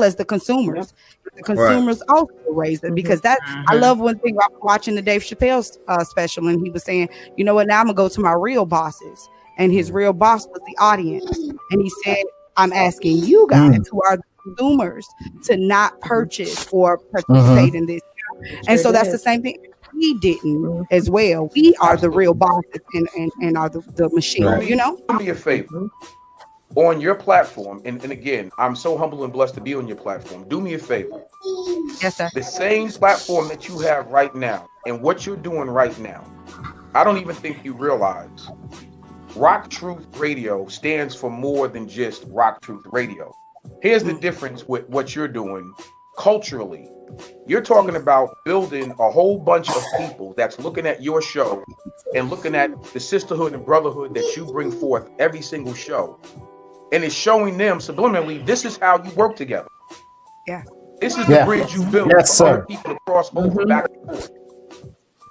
as the consumers. The consumers also raise it, because that I love one thing about watching the Dave Chappelle special, and he was saying, you know what, now I'm gonna go to my real bosses, and his real boss was the audience, and he said, I'm asking you guys who are the consumers to not purchase or participate in this. And so that's the same thing. We didn't as well. We are the real bosses and are the machine, you know? Do me a favor. On your platform, and again, I'm so humble and blessed to be on your platform. Do me a favor. Yes, sir. The same platform that you have right now and what you're doing right now, I don't even think you realize RockTruth Radio stands for more than just RockTruth Radio. Here's the difference with what you're doing culturally. You're talking about building a whole bunch of people that's looking at your show and looking at the sisterhood and brotherhood that you bring forth every single show. And it's showing them subliminally, this is how you work together. Yeah. This is the bridge you build for other people to cross over back and forth.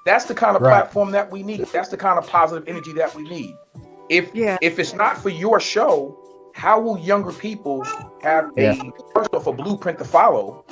That's the kind of platform that we need. That's the kind of positive energy that we need. If it's not for your show, how will younger people have first off, a blueprint to follow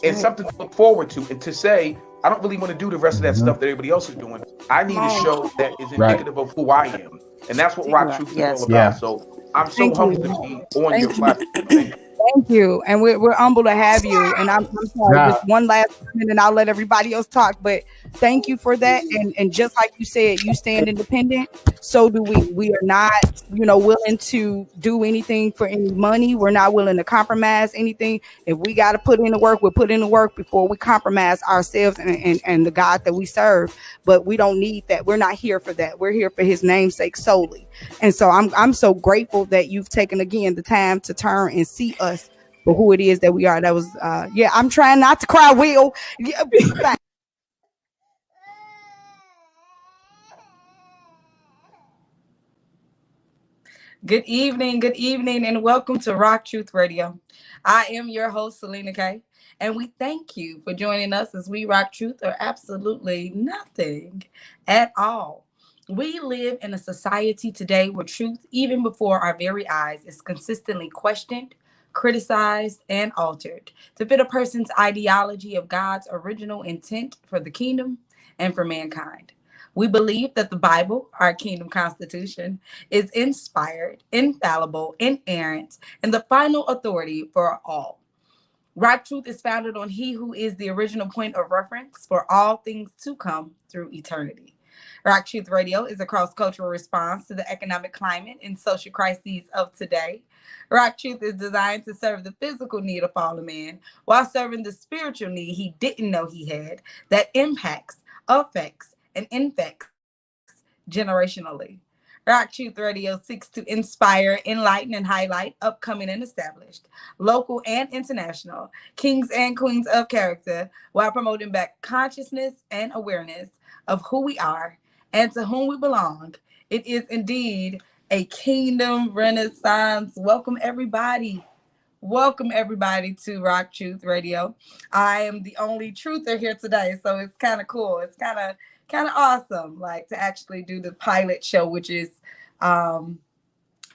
and something to look forward to, and to say, I don't really want to do the rest of that stuff that everybody else is doing. I need a show that is indicative of who I am. And that's what RockTruth is all about. So I'm so humbled to be on your platform. Thank you. And we're humble to have you. And I'm sorry, just one last minute and I'll let everybody else talk. But thank you for that. And just like you said, you stand independent. So do we. We are not, willing to do anything for any money. We're not willing to compromise anything. If we got to put in the work, we'll put in the work before we compromise ourselves and the God that we serve. But we don't need that. We're not here for that. We're here for his namesake solely. And so I'm so grateful that you've taken, again, the time to turn and see us for who it is that we are. That was, I'm trying not to cry, Will. Good evening, and welcome to RockTruth Radio. I am your host, Selena K, and we thank you for joining us as we rock truth or absolutely nothing at all. We live in a society today where truth, even before our very eyes, is consistently questioned, criticized, and altered to fit a person's ideology of God's original intent for the kingdom and for mankind. We believe that the Bible, our kingdom constitution, is inspired, infallible, inerrant, and the final authority for all. RockTruth is founded on He who is the original point of reference for all things to come through eternity. RockTruth Radio is a cross-cultural response to the economic climate and social crises of today. RockTruth is designed to serve the physical need of fallen man while serving the spiritual need he didn't know he had that impacts, affects, and infects generationally. RockTruth Radio seeks to inspire, enlighten, and highlight upcoming and established, local and international, kings and queens of character while promoting back consciousness and awareness of who we are and to whom we belong. It is indeed a kingdom renaissance. Welcome, everybody. Welcome, everybody, to RockTruth Radio. I am the only truther here today, so it's kind of cool. It's kind of awesome, like, to actually do the pilot show, which is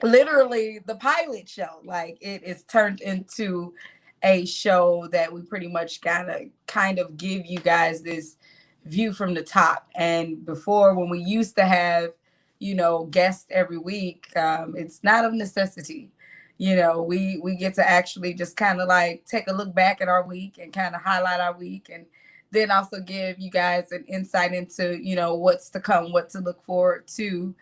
literally the pilot show. Like, it is turned into a show that we pretty much kind of give you guys this view from the top. And before, when we used to have, guests every week, it's not of necessity. We get to actually just kind of like take a look back at our week and kind of highlight our week, and then also give you guys an insight into, what's to come, what to look forward to.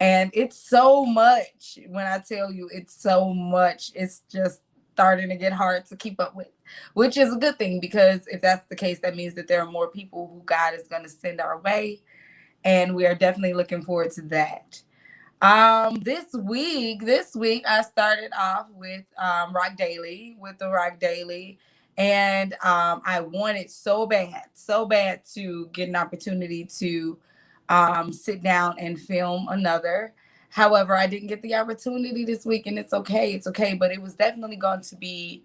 And it's so much. When I tell you it's so much, it's just starting to get hard to keep up with, which is a good thing, because if that's the case, that means that there are more people who God is going to send our way. And we are definitely looking forward to that. This week I started off with Rock Daily, and I wanted so bad to get an opportunity to sit down and film another. However, I didn't get the opportunity this week, and it's okay, but it was definitely going to be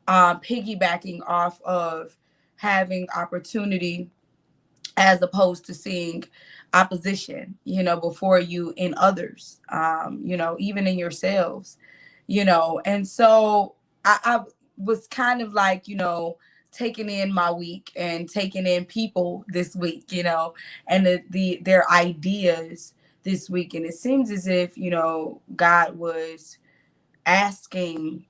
piggybacking off of having opportunity as opposed to seeing opposition, before you in others, even in yourselves, and so I was kind of like, taking in my week and taking in people this week, and their ideas this week. And it seems as if, God was asking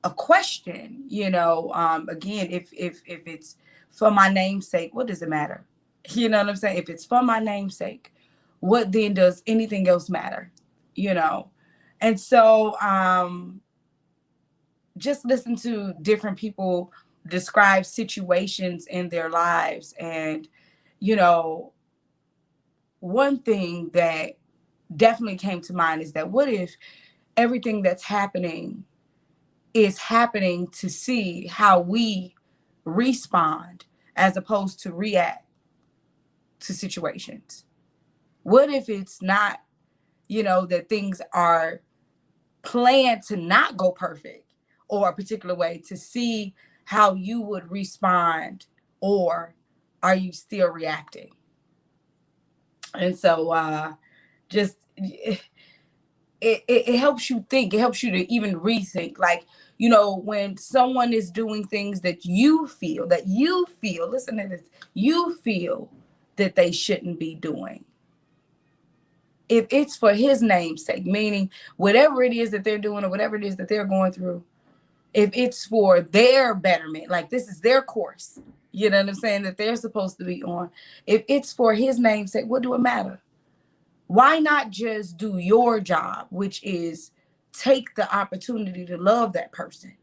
a question, again, if it's for my namesake, what does it matter? You know what I'm saying? If it's for my namesake, what then does anything else matter? And so just listen to different people describe situations in their lives. And, one thing that definitely came to mind is that what if everything that's happening is happening to see how we respond as opposed to react to situations? What if it's not, that things are planned to not go perfect or a particular way, to see how you would respond, or are you still reacting? And so just it helps you think. It helps you to even rethink. Like, when someone is doing things that you feel, listen to this, you feel that they shouldn't be doing. If it's for his name's sake, meaning whatever it is that they're doing or whatever it is that they're going through, if it's for their betterment, like this is their course, you know what I'm saying, that they're supposed to be on. If it's for his name's sake, what do it matter? Why not just do your job, which is take the opportunity to love that person,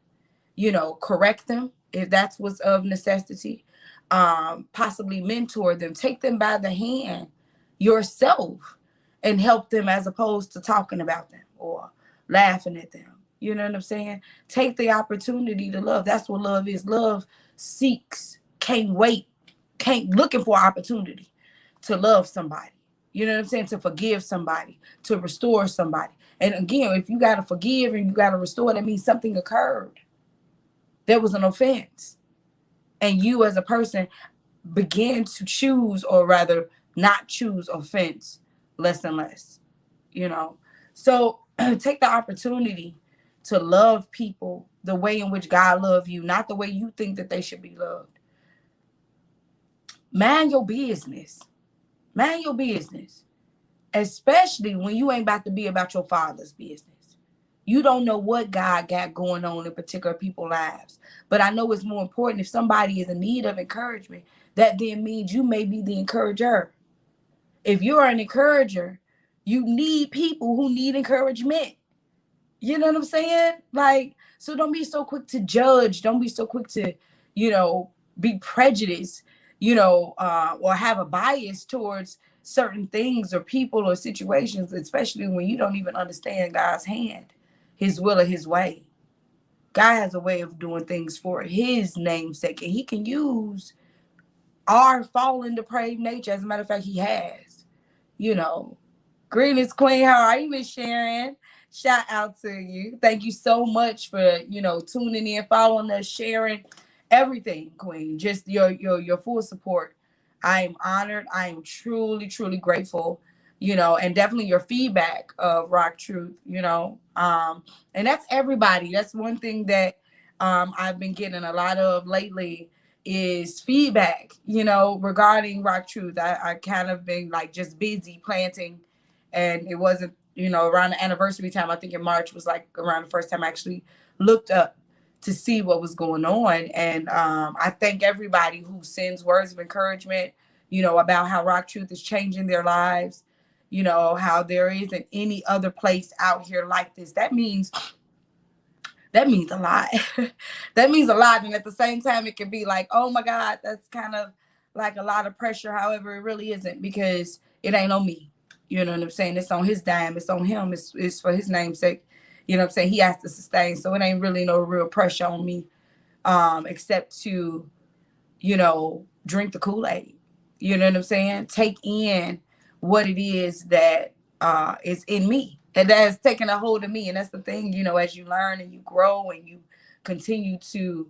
correct them if that's what's of necessity, possibly mentor them, take them by the hand yourself and help them, as opposed to talking about them or laughing at them. You know what I'm saying? Take the opportunity to love. That's what love is. Love seeks, can't wait, looking for opportunity to love somebody. You know what I'm saying? To forgive somebody, to restore somebody. And again, if you got to forgive and you got to restore, that means something occurred. There was an offense. And you as a person began to choose, or rather not choose, offense less and less, So take the opportunity to love people the way in which God loved you, not the way you think that they should be loved. Mind your business. Mind your business. Especially when you ain't about to be about your Father's business. You don't know what God got going on in particular people's lives. But I know it's more important, if somebody is in need of encouragement, that then means you may be the encourager. If you're an encourager, you need people who need encouragement. You know what I'm saying? Like, so don't be so quick to judge. Don't be so quick to, be prejudiced, or have a bias towards certain things or people or situations, especially when you don't even understand God's hand, his will or his way. God has a way of doing things for his name's sake, and he can use our fallen, depraved nature. As a matter of fact, he has, Greetings, Queen. How are you, Miss Sharon? Shout out to you. Thank you so much for, tuning in, following us, sharing everything, Queen. Just your full support. I am honored. I am truly, truly grateful, and definitely your feedback of Rock Truth, and that's everybody. That's one thing that I've been getting a lot of lately is feedback, regarding Rock Truth. I kind of been like just busy planting, and it wasn't, around the anniversary time. I think in March was like around the first time I actually looked up to see what was going on. And I thank everybody who sends words of encouragement, about how Rock Truth is changing their lives, how there isn't any other place out here like this. That means a lot. That means a lot. And at the same time, it can be like, oh my God, that's kind of like a lot of pressure. However, it really isn't, because it ain't on me. You know what I'm saying? It's on his dime. It's on him. It's for his name's sake. You know what I'm saying? He has to sustain. So it ain't really no real pressure on me, except to, drink the Kool-Aid. You know what I'm saying? Take in what it is that is in me. And that has taken a hold of me. And that's the thing, as you learn and you grow and you continue to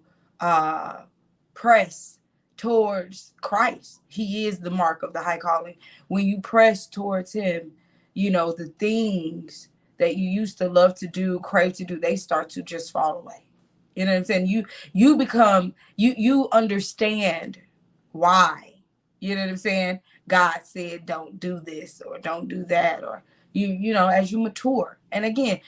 press towards Christ. He is the mark of the high calling. When you press towards him, the things that you used to love to do, crave to do, they start to just fall away. You know what I'm saying? You become, you understand why. You know what I'm saying? God said, don't do this or don't do that, or you know, as you mature. And again,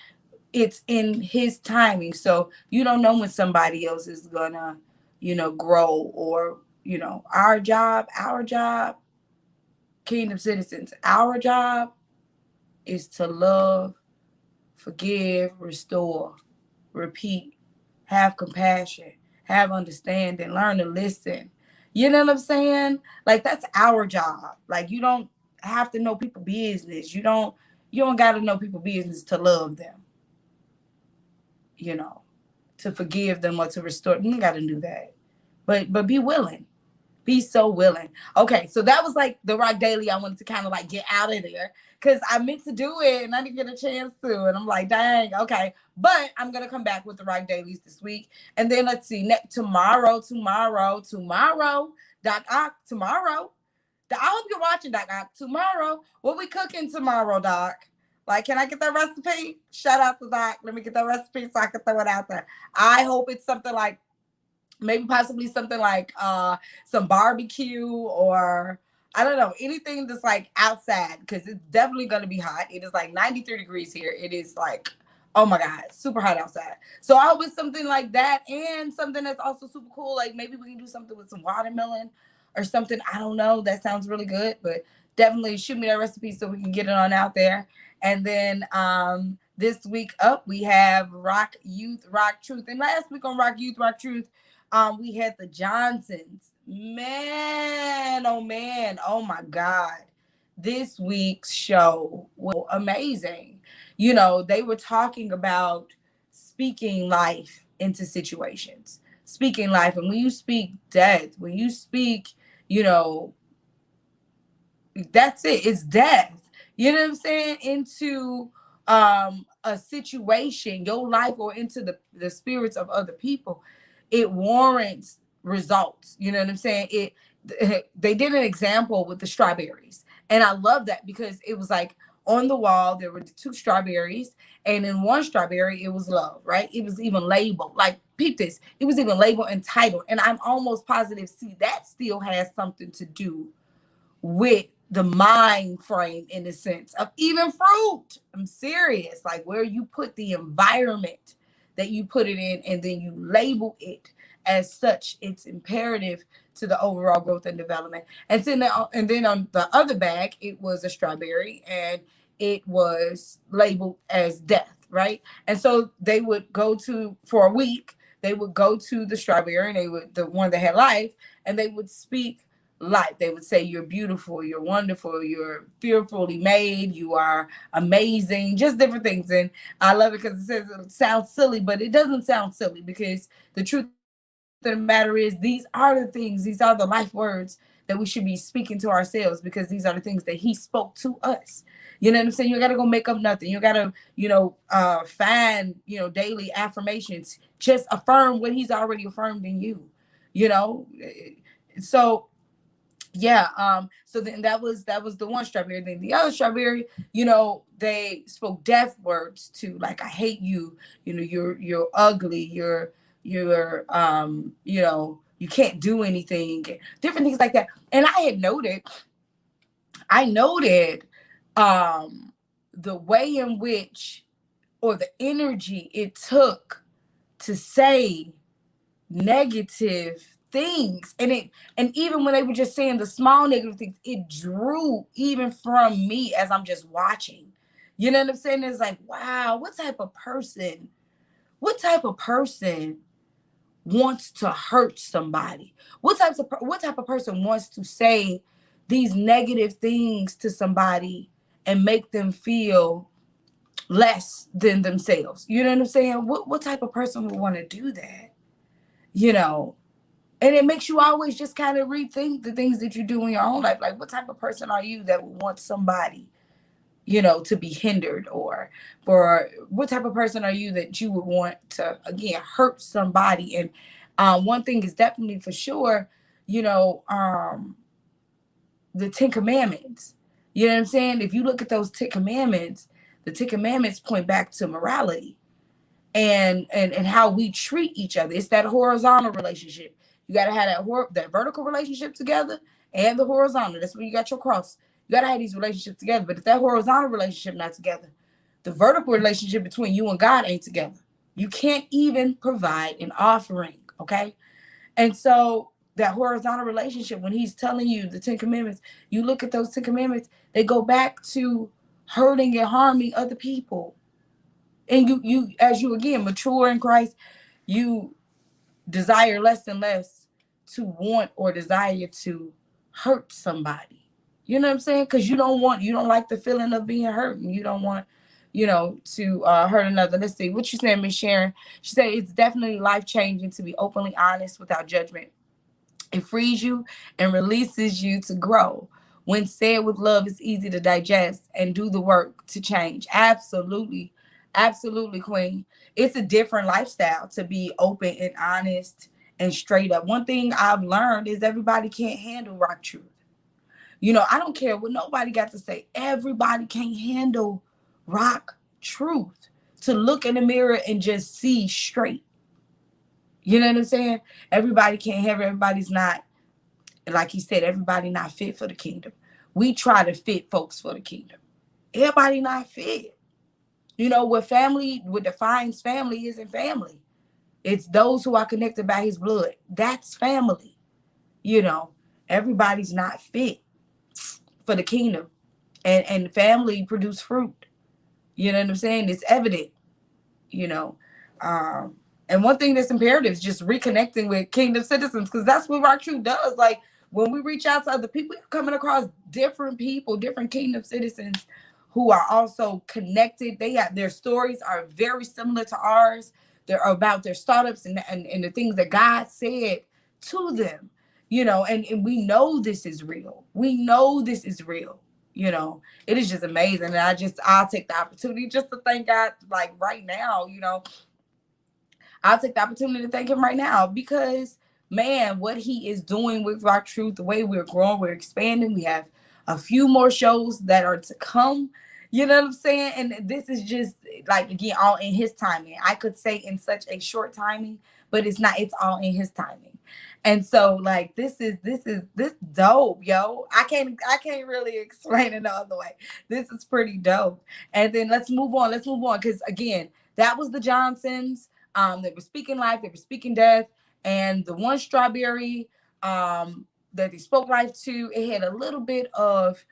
it's in his timing. So you don't know when somebody else is gonna, you know, grow, or, you know, our job, Kingdom citizens, our job is to love, forgive, restore, repeat, have compassion, have understanding, learn to listen. You know what I'm saying? Like, that's our job. Like, you don't have to know people business. You don't got to know people business to love them. You know, to forgive them or to restore. You don't got to do that. But be willing. Be so willing. Okay, so that was like the Rock Daily. I wanted to kind of like get out of there because I meant to do it and I didn't get a chance to. And I'm like, dang, okay. But I'm going to come back with the Rock Dailies this week. And then let's see, tomorrow, Doc Ock, tomorrow. I hope you're watching, Doc Ock. Tomorrow, what we cooking tomorrow, Doc? Like, can I get that recipe? Shout out to Doc. Let me get that recipe so I can throw it out there. I hope it's something like, maybe possibly something like some barbecue, or I don't know, anything that's like outside, because it's definitely going to be hot. It is like 93 degrees here. It is like, oh my God, super hot outside. So I hope it's something like that, and something that's also super cool. Like maybe we can do something with some watermelon or something. I don't know. That sounds really good, but definitely shoot me that recipe so we can get it on out there. And then this week up, we have Rock Youth, Rock Truth. And last week on Rock Youth, Rock Truth, we had the Johnsons. Man, oh my God. This week's show was amazing. You know, they were talking about speaking life into situations, speaking life. And when you speak death, when you speak, you know, that's it. It's death. You know what I'm saying? Into a situation, your life, or into the spirits of other people. It warrants results. You know what I'm saying? They did an example with the strawberries. And I love that because it was like on the wall, there were 2 strawberries. And in one strawberry, it was love, right? It was even labeled. Like, peep this. It was even labeled and titled. And I'm almost positive, see, that still has something to do with the mind frame, in the sense of even fruit. I'm serious. Like, where you put the environment that you put it in, and then you label it as such, it's imperative to the overall growth and development. And then on the other bag, it was a strawberry, and it was labeled as death, right? And so they would go to, for a week, they would go to the strawberry, and they would, the one that had life, and they would speak life. They would say, you're beautiful, you're wonderful, you're fearfully made, you are amazing, just different things. And I love it because it says it sounds silly, but it doesn't sound silly, because the truth of the matter is, these are the things, these are the life words that we should be speaking to ourselves, because these are the things that he spoke to us. You know what I'm saying? You got to go make up nothing. You got to, find, daily affirmations. Just affirm what he's already affirmed in you, So yeah, so then that was the one strawberry. Then the other strawberry, they spoke death words to, like, I hate you, you're ugly, you're you can't do anything, different things like that. And I noted the way in which, or the energy it took to say negative things, and even when they were just saying the small negative things, it drew even from me as I'm just watching. You know what I'm saying? It's like, wow, what type of person wants to hurt somebody? What type of person wants to say these negative things to somebody and make them feel less than themselves? You know what I'm saying? What type of person would want to do that? And it makes you always just kind of rethink the things that you do in your own life. Like, what type of person are you that would want somebody, to be hindered? Or for what type of person are you that you would want to, again, hurt somebody? And one thing is definitely for sure, the 10 Commandments. You know what I'm saying? If you look at those 10 Commandments, the 10 Commandments point back to morality. and how we treat each other. It's that horizontal relationship. You got to have that vertical relationship together and the horizontal. That's where you got your cross. You got to have these relationships together. But if that horizontal relationship not together, the vertical relationship between you and God ain't together. You can't even provide an offering, okay? And so that horizontal relationship, when he's telling you the 10 commandments, you look at those 10 commandments, they go back to hurting and harming other people. And you as you again mature in Christ, you desire less and less to want or desire to hurt somebody. You know what I'm saying? Because you don't like the feeling of being hurt, and you don't want, to hurt another. Let's see what you saying, Miss Sharon. She said it's definitely life-changing to be openly honest without judgment. It frees you and releases you to grow. When said with love, it's easy to digest and do the work to change. Absolutely. Absolutely, Queen. It's a different lifestyle to be open and honest and straight up. One thing I've learned is everybody can't handle rock truth. I don't care what nobody got to say. Everybody can't handle rock truth. To look in the mirror and just see straight. You know what I'm saying? Everybody can't have it. Everybody's not, like he said, everybody not fit for the kingdom. We try to fit folks for the kingdom. Everybody not fit. What defines family isn't family. It's those who are connected by his blood. That's family. Everybody's not fit for the kingdom. And family produce fruit. You know what I'm saying? It's evident, and one thing that's imperative is just reconnecting with kingdom citizens, because that's what RockTruth does. Like when we reach out to other people, we're coming across different people, different kingdom citizens who are also connected. Their stories are very similar to ours. They're about their startups and the things that God said to them, and we know this is real. We know this is real. It is just amazing. And I'll take the opportunity just to thank God, like right now, I'll take the opportunity to thank him right now, because man, what he is doing with RockTruth, the way we're growing, we're expanding. We have a few more shows that are to come. You know what I'm saying? And this is just like, again, all in his timing. I could say in such a short timing, but it's not, it's all in his timing. And so like, this dope, yo. I can't really explain it no other way. This is pretty dope. And then let's move on. Because again, that was the Johnsons. They were speaking life, they were speaking death. And the one strawberry that they spoke life to, it had a little bit of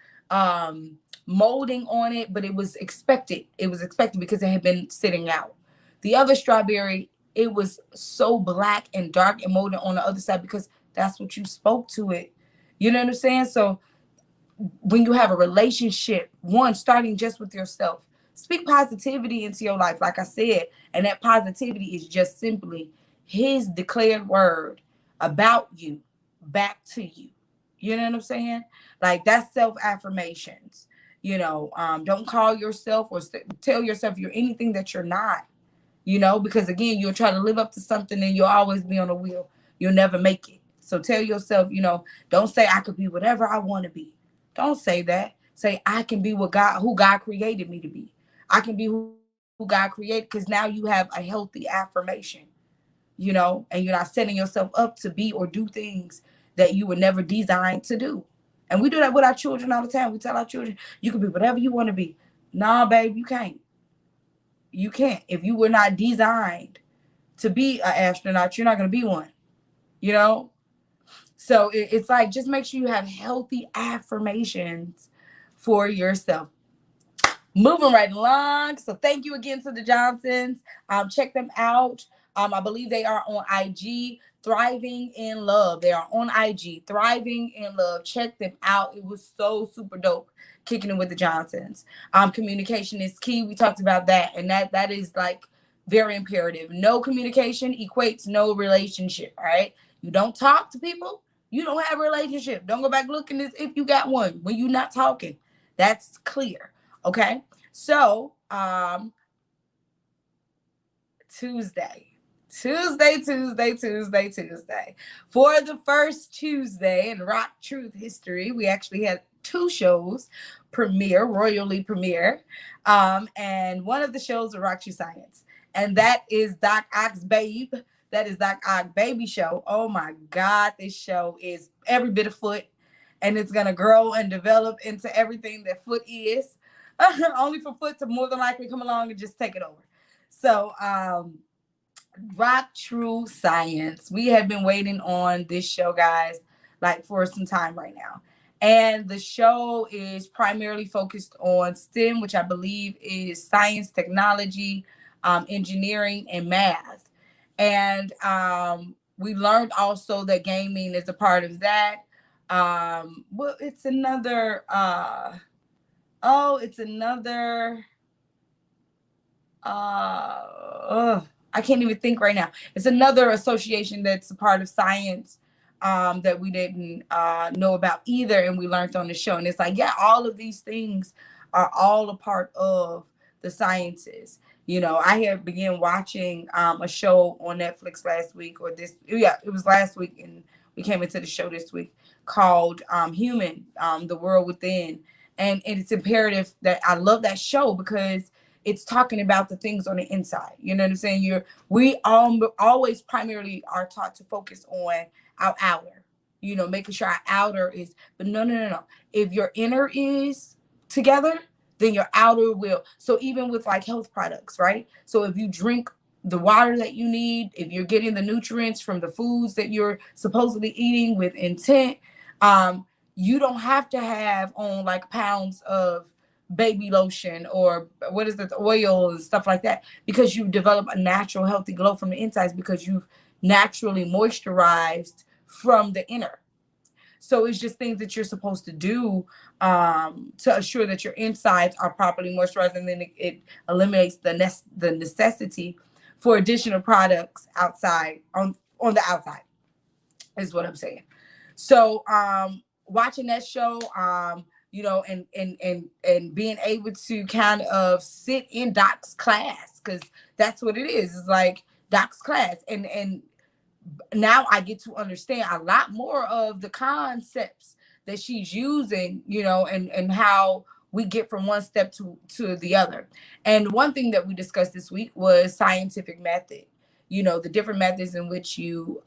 molding on it, but it was expected. It was expected because it had been sitting out. The other strawberry, it was so black and dark and molded on the other side because that's what you spoke to it. You know what I'm saying? So when you have a relationship, one, starting just with yourself, speak positivity into your life, like I said, and that positivity is just simply his declared word about you back to you. You know what I'm saying? Like that's self-affirmations. Don't call yourself or tell yourself you're anything that you're not, because again, you'll try to live up to something and you'll always be on a wheel. You'll never make it. So tell yourself, don't say I could be whatever I want to be. Don't say that. Say I can be who God created me to be. I can be who God created, because now you have a healthy affirmation, and you're not setting yourself up to be or do things that you were never designed to do. And we do that with our children all the time. We tell our children, you can be whatever you want to be. Nah, babe, you can't. You can't. If you were not designed to be an astronaut, you're not going to be one, So it's like, just make sure you have healthy affirmations for yourself. Moving right along. So thank you again to the Johnsons. Check them out. I believe they are on IG, Thriving in Love. They are on IG, Thriving in Love. Check them out. It was so super dope kicking it with the Johnsons. Communication is key. We talked about that. And that is like very imperative. No communication equates no relationship. All right. You don't talk to people, you don't have a relationship. Don't go back looking as if you got one when you're not talking. That's clear. Okay, so Tuesday. For the first Tuesday in RockTruth history, we actually had 2 shows royally premiere. And one of the shows was RockTruth Science. and that is Doc Ock's Babe. That is Doc Ock Baby Show. Oh my God, this show is every bit of Foot, and it's gonna grow and develop into everything that Foot is. Only for Foot to more than likely come along and just take it over. So, RockTruth Science. We have been waiting on this show, guys, like for some time right now. And the show is primarily focused on STEM, which I believe is science, technology, engineering, and math. And we learned also that gaming is a part of that. Well, it's another, I can't even think right now. It's another association that's a part of science that we didn't know about either, and we learned on the show. And it's like, yeah, all of these things are all a part of the sciences. You know, I had began watching a show on Netflix last week, it was last week, and we came into the show this week, called Human, The World Within. And it's imperative that I love that show because it's talking about the things on the inside. You know what I'm saying? We always primarily are taught to focus on our outer, you know, making sure our outer is, but no. If your inner is together, then your outer will. So even with like health products, right? So if you drink the water that you need, if you're getting the nutrients from the foods that you're supposedly eating with intent, you don't have to have on like pounds of baby lotion or what is it, oil and stuff like that, because you develop a natural healthy glow from the insides because you've naturally moisturized from the inner. So it's just things that you're supposed to do to assure that your insides are properly moisturized, and then it eliminates the necessity for additional products outside on the outside is what I'm saying. So watching that show, you know, and being able to kind of sit in Doc's class, because that's what it is. It's like Doc's class. And now I get to understand a lot more of the concepts that she's using, you know, and how we get from one step to the other. And one thing that we discussed this week was scientific method, you know, the different methods in which you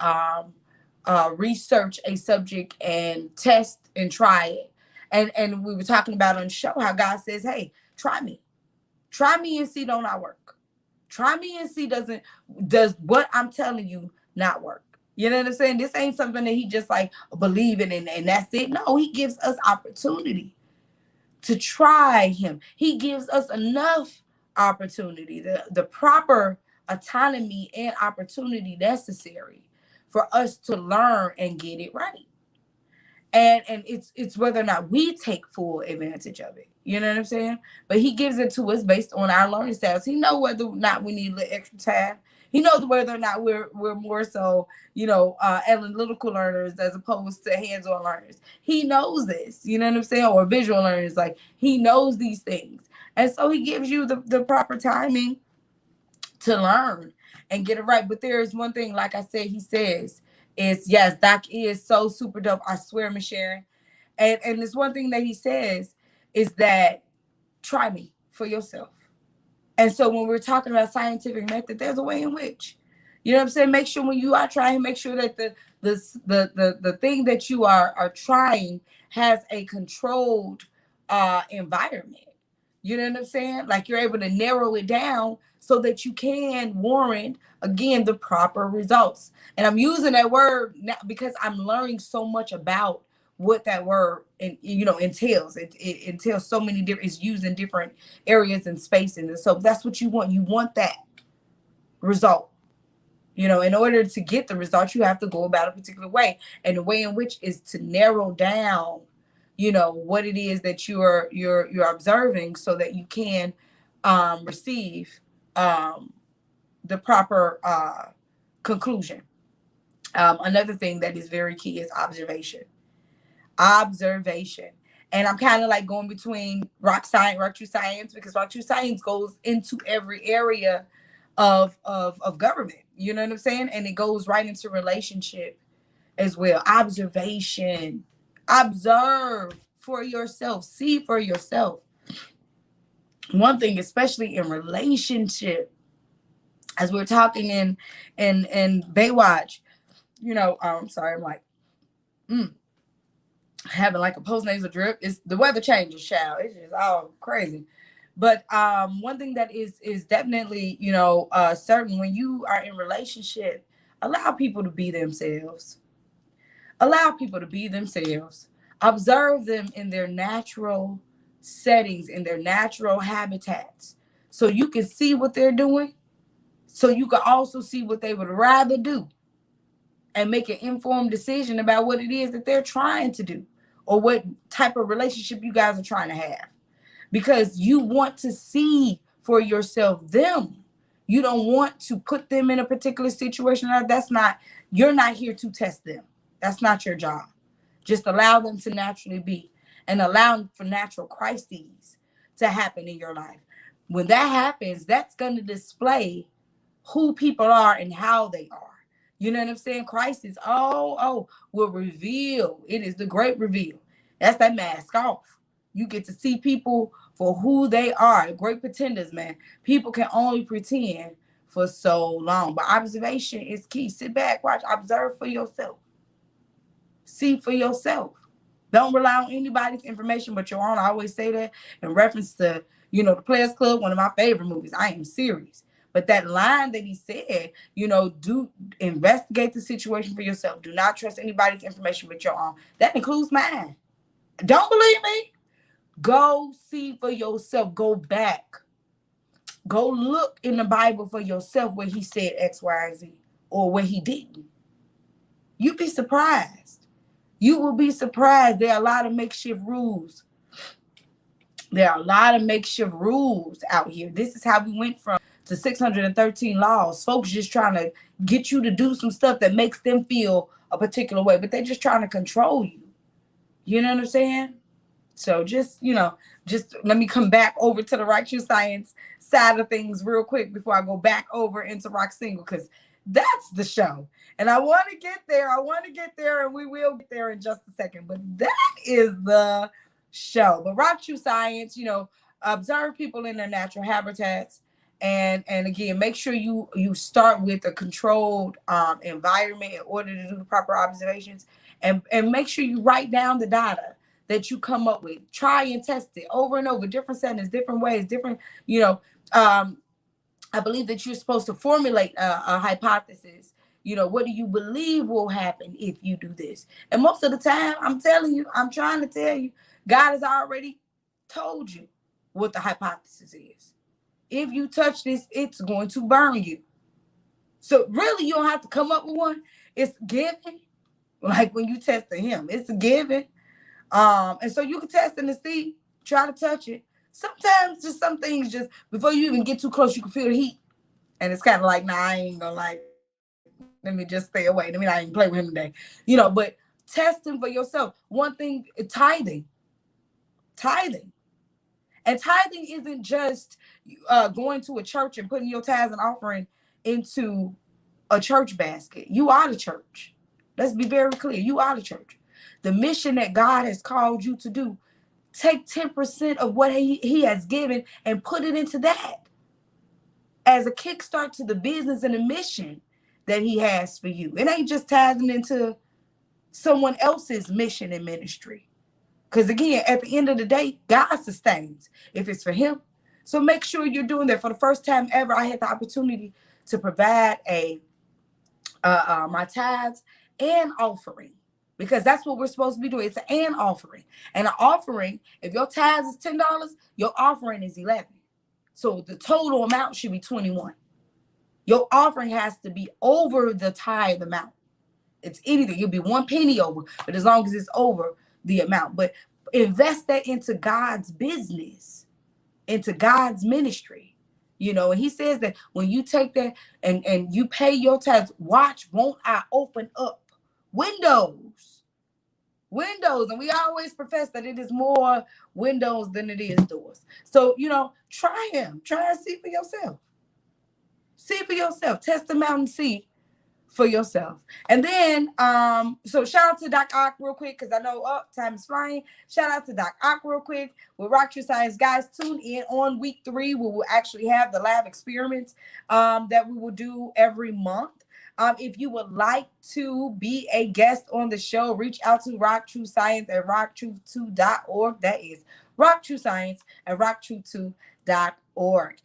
research a subject and test and try it. And we were talking about on the show how God says, hey, try me and see don't not work. Try me and see does what I'm telling you not work. You know what I'm saying? This ain't something that he just like believing in and that's it. No, he gives us opportunity to try him. He gives us enough opportunity, the proper autonomy and opportunity necessary for us to learn and get it right. And it's whether or not we take full advantage of it. You know what I'm saying? But he gives it to us based on our learning styles. He knows whether or not we need a little extra time. He knows whether or not we're more so, you know, analytical learners as opposed to hands-on learners. He knows this, you know what I'm saying? Or visual learners, like he knows these things. And so he gives you the proper timing to learn and get it right. But there is one thing, like I said, he says, is yes, Doc is so super dope. I swear, Miss Sharon. And there's one thing that he says is that try me for yourself. And so when we're talking about scientific method, there's a way in which, you know what I'm saying? Make sure when you are trying, make sure that the thing that you are trying has a controlled environment. You know what I'm saying? Like you're able to narrow it down so that you can warrant, again, the proper results. And I'm using that word now because I'm learning so much about what that word entails. It entails so many different, it's used in different areas and spaces. And so that's what you want. You want that result. You know, in order to get the result, you have to go about a particular way. And the way in which is to narrow down, you know, what it is that you're observing so that you can receive the proper conclusion. Another thing that is very key is observation. And I'm kind of like going between RockTruth Science, because RockTruth Science goes into every area of government. You know what I'm saying? And it goes right into relationship as well. Observation. Observe for yourself. See for yourself. One thing, especially in relationship, as we're talking in Baywatch, you know, sorry, I'm like, having like a post-nasal drip. It's the weather changes, child. It's just all crazy. But one thing that is definitely, you know, certain, when you are in relationship, allow people to be themselves. Allow people to be themselves. Observe them in their natural settings, in their natural habitats, so you can see what they're doing, so you can also see what they would rather do, and make an informed decision about what it is that they're trying to do, or what type of relationship you guys are trying to have. Because you want to see for yourself them. You don't want to put them in a particular situation. That's not, you're not here to test them. That's not your job. Just allow them to naturally be, and allow for natural crises to happen in your life. When that happens, that's going to display who people are and how they are. You know what I'm saying? Crisis, will reveal. It is the great reveal. That's that mask off. You get to see people for who they are. Great pretenders, man. People can only pretend for so long. But observation is key. Sit back, watch, observe for yourself. See for yourself. Don't rely on anybody's information but your own. I always say that in reference to, you know, The Players Club, one of my favorite movies. I am serious. But that line that he said, you know, do investigate the situation for yourself. Do not trust anybody's information but your own. That includes mine. Don't believe me? Go see for yourself. Go back. Go look in the Bible for yourself where he said X, Y, and Z, or where he didn't. You'd be surprised. You will be surprised. There are a lot of makeshift rules. There are a lot of makeshift rules out here. This is how we went from to 613 laws. Folks just trying to get you to do some stuff that makes them feel a particular way, but they're just trying to control you. You know what I'm saying? So just, you know, just let me come back over to the RockTruth Science side of things real quick before I go back over into Rock Single, because that's the show. And I want to get there. And we will get there in just a second. But that is the show. But RockTruth Science, you know, observe people in their natural habitats. And again, make sure you start with a controlled environment in order to do the proper observations. And make sure you write down the data that you come up with. Try and test it over and over, different settings, different ways, different, you know. I believe that you're supposed to formulate a hypothesis. You know, what do you believe will happen if you do this? And most of the time, I'm trying to tell you, God has already told you what the hypothesis is. If you touch this, it's going to burn you. So really, you don't have to come up with one. It's given. Like when you testing him, it's a given. And so you can test it and see, try to touch it. Sometimes just some things, just before you even get too close, you can feel the heat. And it's kind of like, nah, I ain't gonna, like, let me just stay away. I mean, I ain't play with him today. You know, but testing for yourself. One thing, tithing. And tithing isn't just going to a church and putting your tithes and offering into a church basket. You are the church. Let's be very clear. You are the church. The mission that God has called you to do, take 10% of what he has given and put it into that as a kickstart to the business and the mission that he has for you. It ain't just tithing into someone else's mission and ministry. Because again, at the end of the day, God sustains if it's for him. So make sure you're doing that. For the first time ever, I had the opportunity to provide my tithes and offering, because that's what we're supposed to be doing. It's an offering. And an offering, if your tithes is $10, your offering is $11. So the total amount should be $21. Your offering has to be over the tithe amount. It's anything. It'll be 1 penny over, but as long as it's over the amount. But invest that into God's business, into God's ministry. You know, and he says that when you take that and you pay your tithes, watch, won't I open up windows? And we always profess that it is more windows than it is doors. So, you know, try and see for yourself. See for yourself. Test them out and see for yourself. And then, so shout out to Doc Ock real quick, because I know time is flying. Shout out to Doc Ock real quick with RockTruth Science. Guys, tune in on week 3. We will actually have the lab experiments that we will do every month. If you would like to be a guest on the show, reach out to RockTruth Science at rocktruth2.org. That is RockTruth Science at rocktruth2.org.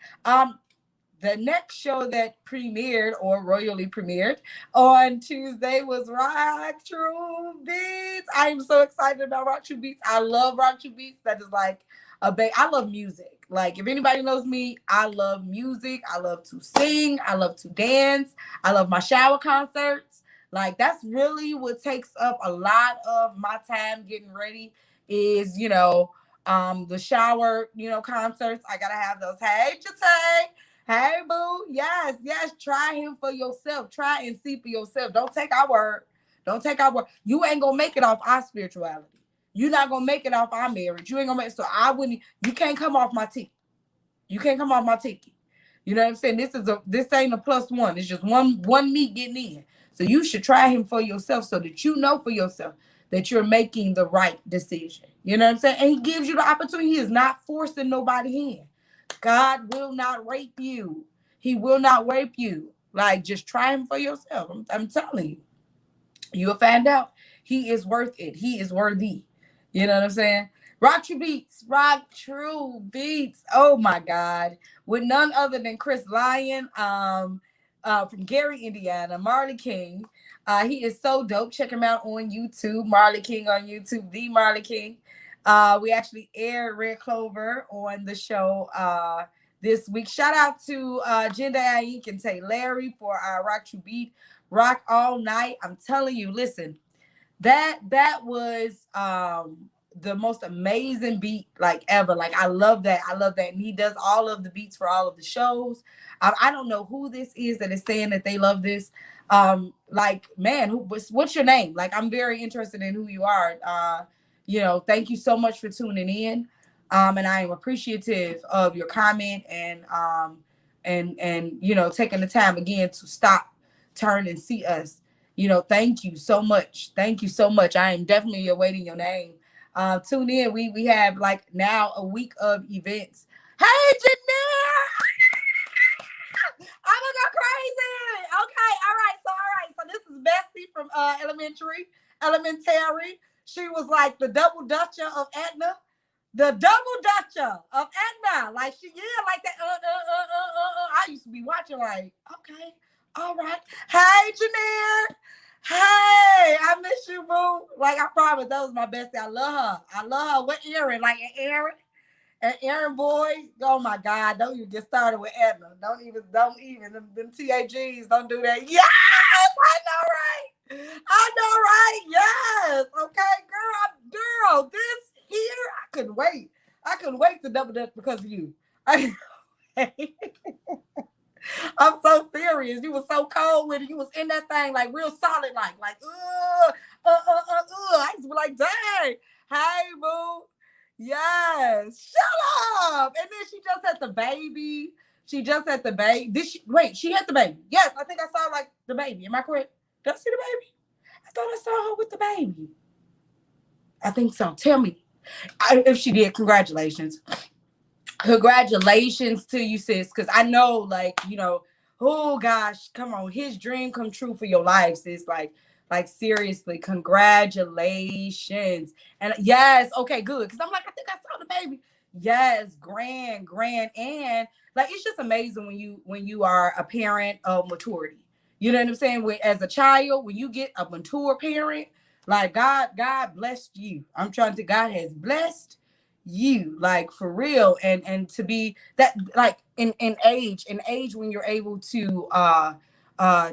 The next show that premiered or royally premiered on Tuesday was RockTruth Beats. I am so excited about RockTruth Beats. I love RockTruth Beats. That is like I love music. Like, if anybody knows me, I love music. I love to sing. I love to dance. I love my shower concerts. Like, that's really what takes up a lot of my time getting ready is, the shower, concerts. I gotta have those. Hey, Jate. Hey, boo. Yes. Try him for yourself. Try and see for yourself. Don't take our word. You ain't gonna make it off our spirituality. You're not gonna make it off our marriage. You ain't gonna make it. So you can't come off my tiki. You can't come off my tiki. You know what I'm saying? This ain't a +1. It's just one meat getting in. So you should try him for yourself so that you know for yourself that you're making the right decision. You know what I'm saying? And he gives you the opportunity. He is not forcing nobody in. God will not rape you. He will not rape you. Like, just try him for yourself. I'm telling you. You'll find out. He is worth it. He is worthy. You know what I'm saying? RockTruth Beats. Oh my God. With none other than Chris Lyon, from Gary, Indiana, Marley King. He is so dope. Check him out on YouTube. Marley King on YouTube. The Marley King. We actually aired Red Clover on the show this week. Shout out to Jenda Inc. and Tay Larry for our RockTruth Beat. Rock all night. I'm telling you, listen. That was the most amazing beat like ever. Like, I love that. And he does all of the beats for all of the shows. I don't know who this is that is saying that they love this. Like, man, what's your name? Like, I'm very interested in who you are. Thank you so much for tuning in. And I am appreciative of your comment and taking the time again to stop, turn, and see us. Thank you so much. I am definitely awaiting your name. Tune in. We have like now a week of events. Hey, Janelle! I'm gonna go crazy. Okay, all right. So this is Bestie from elementary. She was like the double dutcher of Edna. Like she, like that. I used to be watching like, okay, all right. Hey, Janelle. Hey, I miss you, boo. Like, I promise that was my bestie. I love her. What Aaron? Like an Aaron boy. Oh my God. Don't even get started with Edna. Don't even them TAGs. Don't do that. Yes, I know, right? Yes. Okay, girl, this here. I couldn't wait to double dutch because of you. I'm so serious. You was so cold with it. You was in that thing like real solid, like I used to be like, dang, hey, boo. Yes, shut up. And then she just had the baby. She had the baby. Yes, I think I saw like the baby. Am I correct? Did I see the baby? I thought I saw her with the baby. I think so. Tell me if she did. Congratulations to you, sis, because I know, like, oh gosh, come on, his dream come true for your life, sis. Like seriously, congratulations. And yes, okay, good, because I'm like, I think I saw the baby. Yes, grand, and like, it's just amazing when you are a parent of maturity. You know what I'm saying? As a child, when you get a mature parent, like God blessed you. God has blessed you, like, for real, and to be that, like, in age when you're able to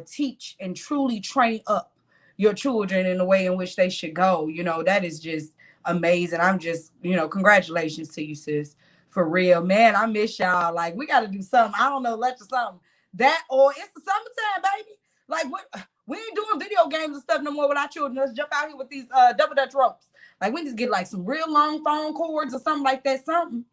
teach and truly train up your children in the way in which they should go, that is just amazing. I'm just, congratulations to you, sis, for real, man. I miss y'all. Like, we got to do something. I don't know, lecture something, that, or it's the summertime, baby. Like, we ain't doing video games and stuff no more with our children. Let's jump out here with these double dutch ropes. Like, we just get like some real long phone cords or something like that. Something.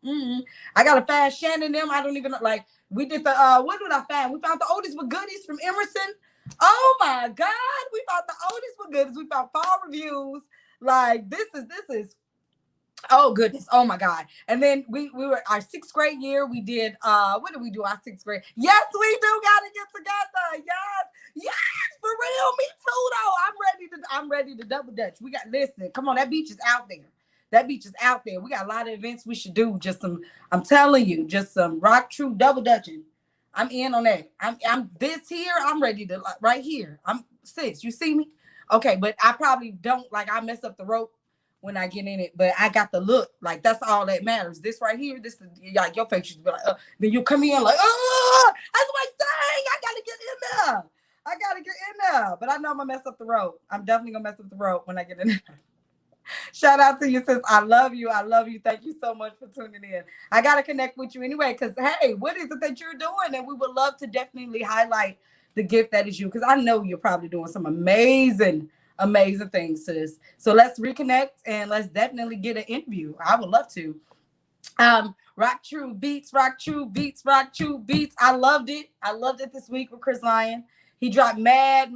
I got to find Shannon them. I don't even know. Like, we did the what did I find? We found the oldies but goodies from Emerson. Oh my God, we found the oldies but goodies. We found fall reviews. Like this is. Oh goodness! Oh my God! And then we were our 6th grade year. We did what did we do our 6th grade? Yes, we do gotta get together. Yes, for real. Me too though. I'm ready to double dutch. We got listen. Come on, that beach is out there. That beach is out there. We got a lot of events we should do. Just some. I'm telling you, just some RockTruth double dutching. I'm in on that. I'm this here. I'm ready to right here. I'm sis. You see me? Okay, but I probably don't like. I mess up the rope when I get in it, but I got the look. Like that's all that matters. This right here, this is like your face should be like, then you come in like, oh, I was like, dang, I gotta get in there. But I know I'm gonna mess up the rope. I'm definitely gonna mess up the rope when I get in there. Shout out to you, sis. I love you. Thank you so much for tuning in. I gotta connect with you anyway, because hey, what is it that you're doing? And we would love to definitely highlight the gift that is you, because I know you're probably doing some amazing things, sis. So let's reconnect and let's definitely get an interview. I would love to. RockTruth Beats. I loved it this week with Chris Lyon. He dropped mad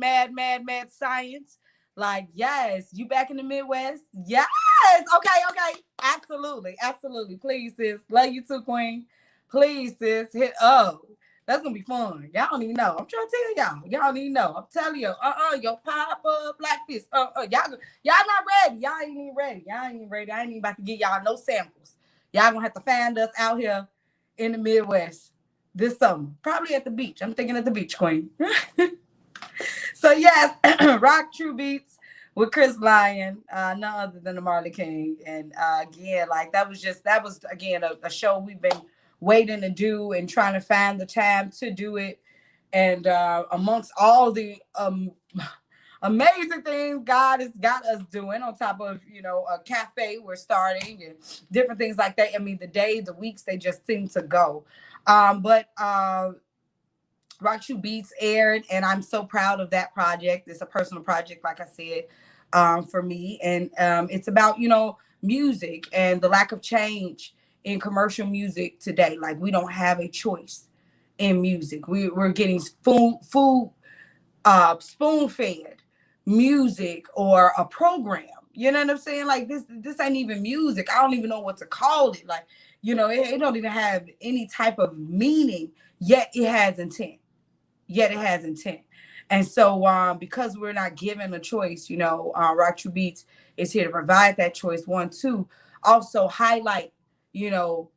science. Like, yes, you back in the Midwest? Yes. Okay. Absolutely. Please, sis. Love you too, Queen. Please, sis. Hit up. That's gonna be fun. Y'all don't even know. I'm trying to tell y'all. Y'all don't even know. I'm telling you. Yo, pop up like this. Y'all not ready. Y'all ain't even ready. I ain't even about to give y'all no samples. Y'all gonna have to find us out here in the Midwest this summer. Probably at the beach. I'm thinking at the beach, Queen. So yes, RockTruth Beats with Chris Lyon, none other than the Marley King. And again, like that was again a show we've been waiting to do and trying to find the time to do it. And amongst all the amazing things God has got us doing on top of, a cafe we're starting and different things like that. I mean, the weeks, they just seem to go. But RockTruth Beats aired, and I'm so proud of that project. It's a personal project, like I said, for me. And it's about, music and the lack of change in commercial music today. Like, we don't have a choice in music. We're getting spoon-fed music or a program. You know what I'm saying? Like, this ain't even music. I don't even know what to call it. Like, it don't even have any type of meaning, yet it has intent. And so because we're not given a choice, RockTruth Beats is here to provide that choice. 1, 2, also highlight,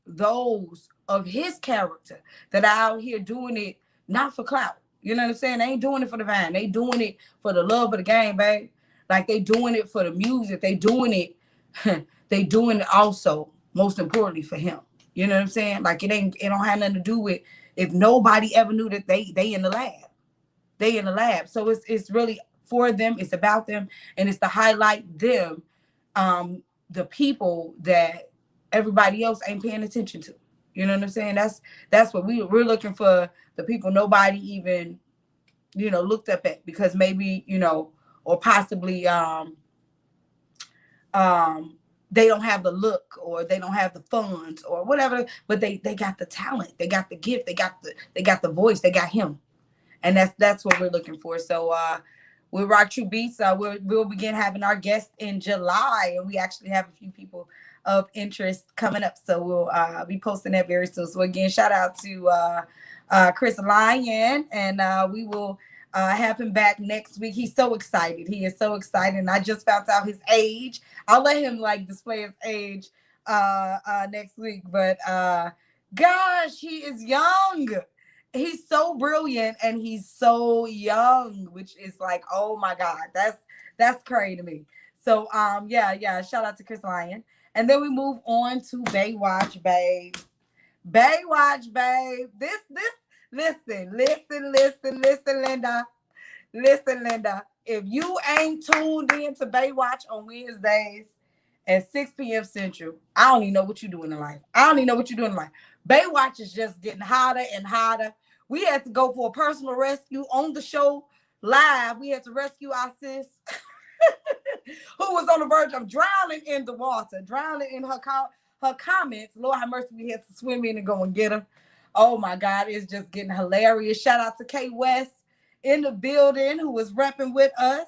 those of his character that are out here doing it not for clout. You know what I'm saying? They ain't doing it for the vine. They doing it for the love of the game, babe. Like, they doing it for the music. They doing it also, most importantly, for him. You know what I'm saying? Like, it don't have nothing to do with if nobody ever knew that they in the lab. They in the lab. So it's really for them. It's about them. And it's to highlight them, the people that everybody else ain't paying attention to. You know what I'm saying? That's what we're looking for, the people nobody even, looked up at, because maybe, or possibly they don't have the look, or they don't have the funds, or whatever, but they got the talent, they got the gift, they got the voice, they got him. And that's what we're looking for. So with RockTruth Beats, we'll begin having our guests in July, and we actually have a few people of interest coming up. So we'll be posting that very soon. So again, shout out to Chris Lyon, and we will have him back next week. He's so excited. He is so excited. And I just found out his age. I'll let him display his age next week. But gosh, he is young. He's so brilliant, and he's so young, which is like, oh my God, that's crazy to me. So yeah, shout out to Chris Lyon. And then we move on to Baywatch, babe. Baywatch, babe. This listen, Linda. Listen, Linda. If you ain't tuned in to Baywatch on Wednesdays at 6 p.m. Central, I don't even know what you're doing in life. Baywatch is just getting hotter and hotter. We had to go for a personal rescue on the show live. We had to rescue our sis who was on the verge of drowning in the water, drowning in her comments. Lord have mercy, we had to swim in and go and get her. Oh my God, it's just getting hilarious. Shout out to K West in the building who was repping with us.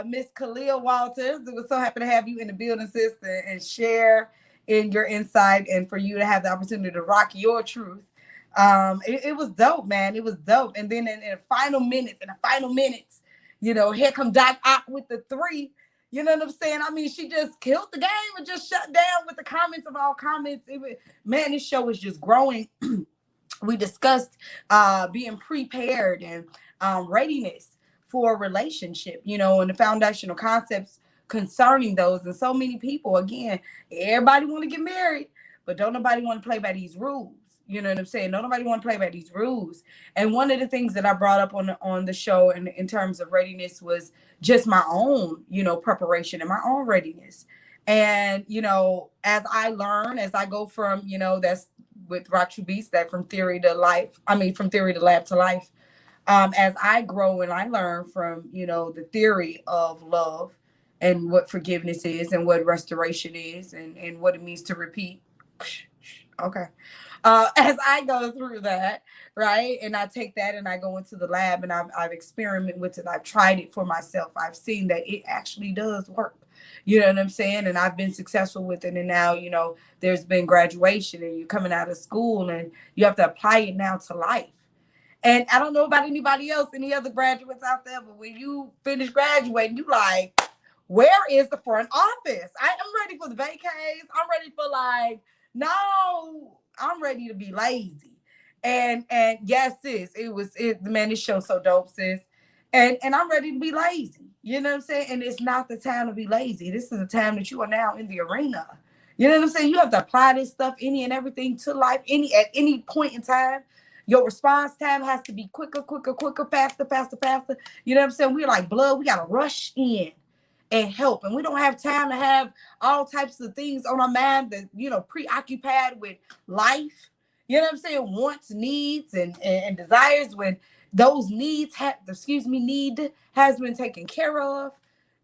Miss Khalil Walters. We were so happy to have you in the building, sister, and share in your insight and for you to have the opportunity to rock your truth. It was dope, man. It was dope. And then in the final minutes, you know, here come Doc Ock with the 3. You know what I'm saying? I mean, she just killed the game and just shut down with the comments of all comments. Man, this show is just growing. We discussed being prepared and readiness for a relationship, you know, and the foundational concepts concerning those. And so many people, again, everybody want to get married, but don't nobody want to play by these rules. You know what I'm saying? Don't nobody want to play by these rules. And one of the things that I brought up on the show in terms of readiness was just my own, you know, preparation and my own readiness. And, you know, as I learn, as I go from, you know, that's with RockTruth Beats, that from theory to lab to life. As I grow and I learn from, you know, the theory of love and what forgiveness is and what restoration is and what it means to repeat. Okay. As I go through that, right, and I take that and I go into the lab and I've experimented with it. I've tried it for myself. I've seen that it actually does work. You know what I'm saying? And I've been successful with it. And now, you know, there's been graduation and you're coming out of school and you have to apply it now to life. And I don't know about anybody else, any other graduates out there, but when you finish graduating, you like, where is the front office? I am ready for the vacays. I'm ready for no, I'm ready to be lazy. And yes, sis, man, this show's so dope, sis. And I'm ready to be lazy. You know what I'm saying? And it's not the time to be lazy. This is a time that you are now in the arena. You know what I'm saying? You have to apply this stuff, any and everything to life, at any point in time. Your response time has to be quicker, faster. You know what I'm saying? We're like blood. We got to rush in and help. And we don't have time to have all types of things on our mind that, you know, preoccupied with life. You know what I'm saying? Wants, needs, and desires when those needs need has been taken care of.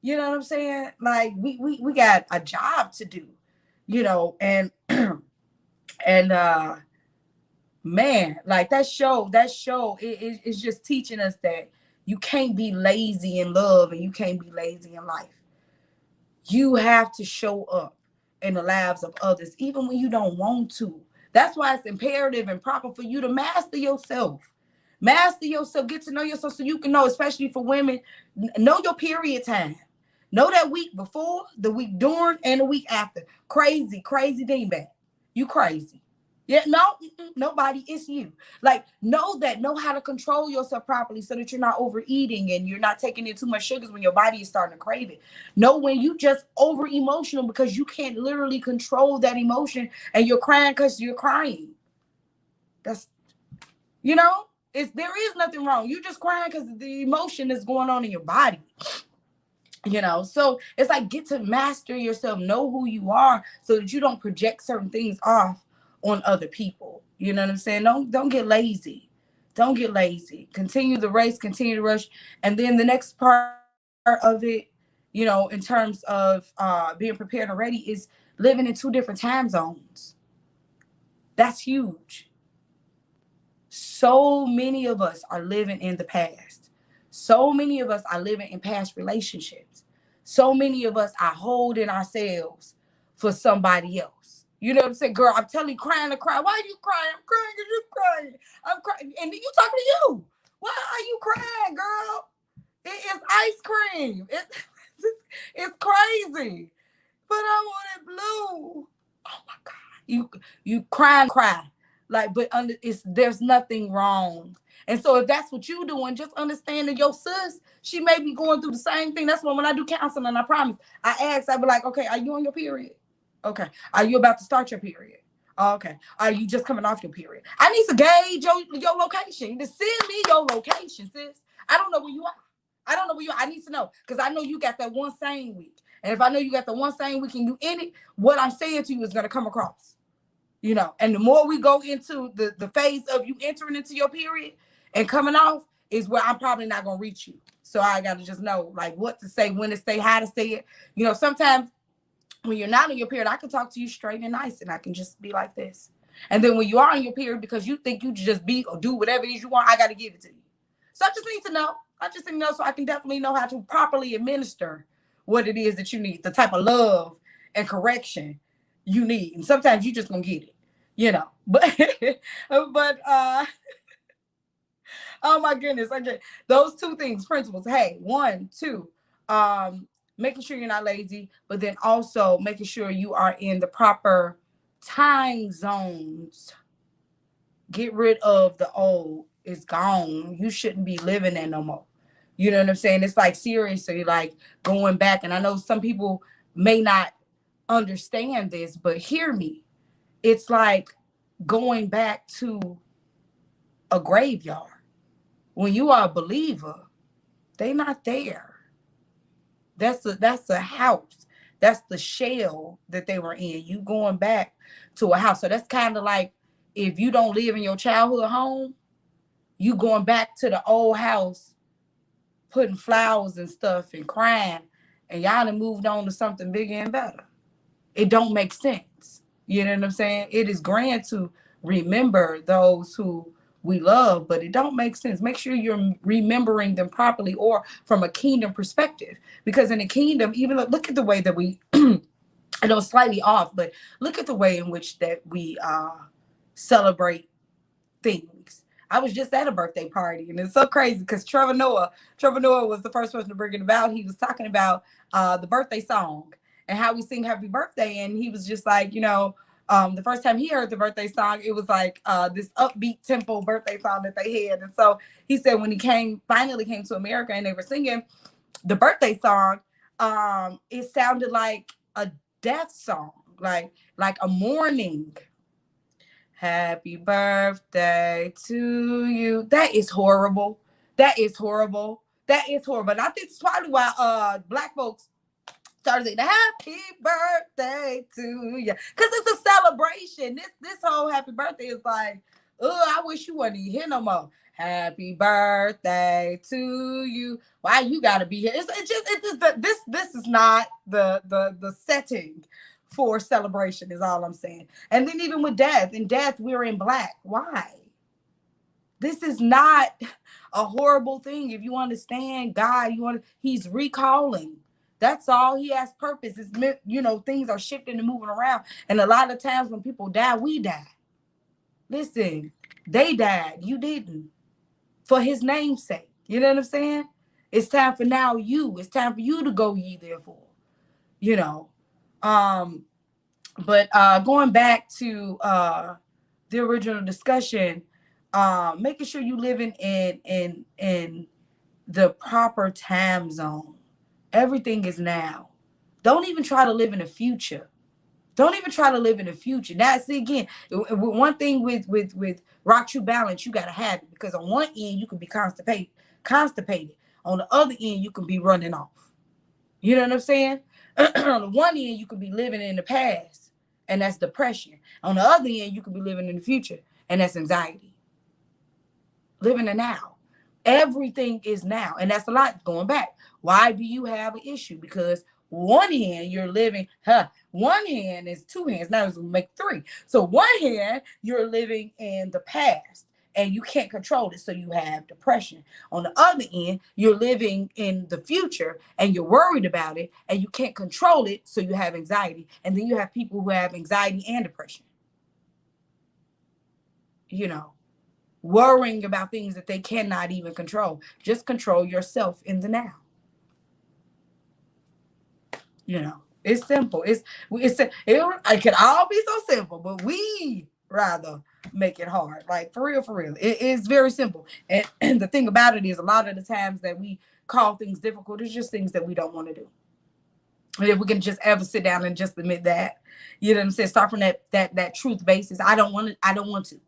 You know what I'm saying? Like we got a job to do, you know, and man, like that show is just teaching us that you can't be lazy in love and you can't be lazy in life. You have to show up in the lives of others, even when you don't want to. That's why it's imperative and proper for you to master yourself. Master yourself, get to know yourself so you can know, especially for women, know your period time. Know that week before, the week during, and the week after. Crazy dingbat. You crazy. Yeah, no, nobody, it's you. Like, know how to control yourself properly so that you're not overeating and you're not taking in too much sugars when your body is starting to crave it. Know when you just over emotional because you can't literally control that emotion and you're crying because you're crying. That's, you know, there is nothing wrong. You're just crying because the emotion is going on in your body. You know, so it's like, get to master yourself, know who you are so that you don't project certain things off on other people. You know what I'm saying? Don't get lazy. Don't get lazy. Continue the race, continue to rush. And then the next part of it, you know, in terms of being prepared and ready is living in 2 different time zones. That's huge. So many of us are living in the past. So many of us are living in past relationships. So many of us are holding ourselves for somebody else. You know what I'm saying? Girl, I'm telling you, crying to cry. Why are you crying? I'm crying because you're crying. I'm crying. And you talking to you. Why are you crying, girl? It is ice cream. It's crazy. But I want it blue. Oh my God. You cry. Like, but there's nothing wrong. And so if that's what you're doing, just understand that your sis, she may be going through the same thing. That's why when I do counseling, I promise, I be like, okay, are you on your period? Okay. Are you about to start your period? Okay. Are you just coming off your period? I need to gauge your location. Just send me your location, sis. I don't know where you are. I need to know because I know you got that one sane week. And if I know you got the one sane week and you in it, what I'm saying to you is going to come across. You know, and the more we go into the phase of you entering into your period and coming off is where I'm probably not going to reach you. So I got to just know like what to say, when to say, how to say it. You know, sometimes when you're not in your period, I can talk to you straight and nice and I can just be like this. And then when you are in your period, because you think you just be or do whatever it is you want, I got to give it to you. So I just need to know. So I can definitely know how to properly administer what it is that you need, the type of love and correction you need. And sometimes you just gonna get it, you know. But oh my goodness. Okay. Those two things, principles. Hey, 1, 2, making sure you're not lazy, but then also making sure you are in the proper time zones. Get rid of the old. It's gone. You shouldn't be living there no more. You know what I'm saying? It's like seriously, like going back. And I know some people may not understand this, but hear me. It's like going back to a graveyard. When you are a believer, they're not there. That's a house. That's the shell that they were in. You going back to a house. So that's kind of like if you don't live in your childhood home, you going back to the old house, putting flowers and stuff and crying, and y'all done moved on to something bigger and better. It don't make sense. You know what I'm saying? It is grand to remember those who we love, but it don't make sense. Make sure you're remembering them properly or from a kingdom perspective. Because in the kingdom, even look at the way that we, I know it's slightly off, but look at the way in which that we celebrate things. I was just at a birthday party, and it's so crazy because Trevor Noah was the first person to bring it about. He was talking about the birthday song and how we sing happy birthday. And he was just like, you know, the first time he heard the birthday song, it was like this upbeat tempo birthday song that they had. And so he said when he finally came to America and they were singing the birthday song, it sounded like a death song, like a mourning. Happy birthday to you. That is horrible. That is horrible. That is horrible. And I think it's probably why Black folks started saying happy birthday to you. Because it's a celebration. This whole happy birthday is like, oh, I wish you wasn't here no more. Happy birthday to you. Why you gotta be here? This is not the setting for celebration is all I'm saying. And then even with death, in death, we're in black. Why? This is not a horrible thing. If you understand God, he's recalling. That's all. He has purpose. It's meant, you know, things are shifting and moving around. And a lot of times when people die, we die. Listen, they died. You didn't. For his name's sake. You know what I'm saying? It's time for now you. It's time for you to go ye therefore. You know. But going back to the original discussion, making sure you living in the proper time zone. Everything is now. Don't even try to live in the future. Don't even try to live in the future. Now, see again, one thing with RockTruth balance, you gotta have it because on one end you can be constipated. On the other end, you can be running off. You know what I'm saying? On the one end, you could be living in the past, and that's depression. On the other end, you could be living in the future, and that's anxiety. Living the now. Everything is now, and that's a lot going back. Why do you have an issue? Because one hand, you're living, one hand is two hands. Now it's going to make three. So one hand, you're living in the past. And you can't control it, so you have depression. On the other end, you're living in the future and you're worried about it and you can't control it, so you have anxiety. And then you have people who have anxiety and depression. You know, worrying about things that they cannot even control. Just control yourself in the now. You know, it's simple. It could all be so simple, but we rather make it hard. Like for real. It is very simple. And the thing about it is a lot of the times that we call things difficult, it's just things that we don't want to do. And if we can just ever sit down and just admit that, you know what I'm saying? Start from that truth basis. I don't want to.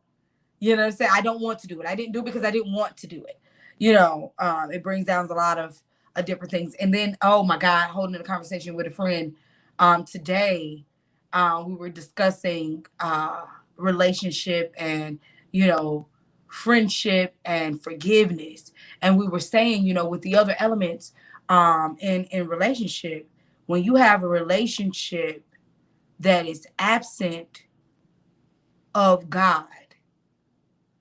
You know what I'm saying? I don't want to do it. I didn't do it because I didn't want to do it. You know, it brings down a lot of different things. And then, oh my God, holding a conversation with a friend today, we were discussing relationship and, you know, friendship and forgiveness. And we were saying, you know, with the other elements in relationship, when you have a relationship that is absent of God,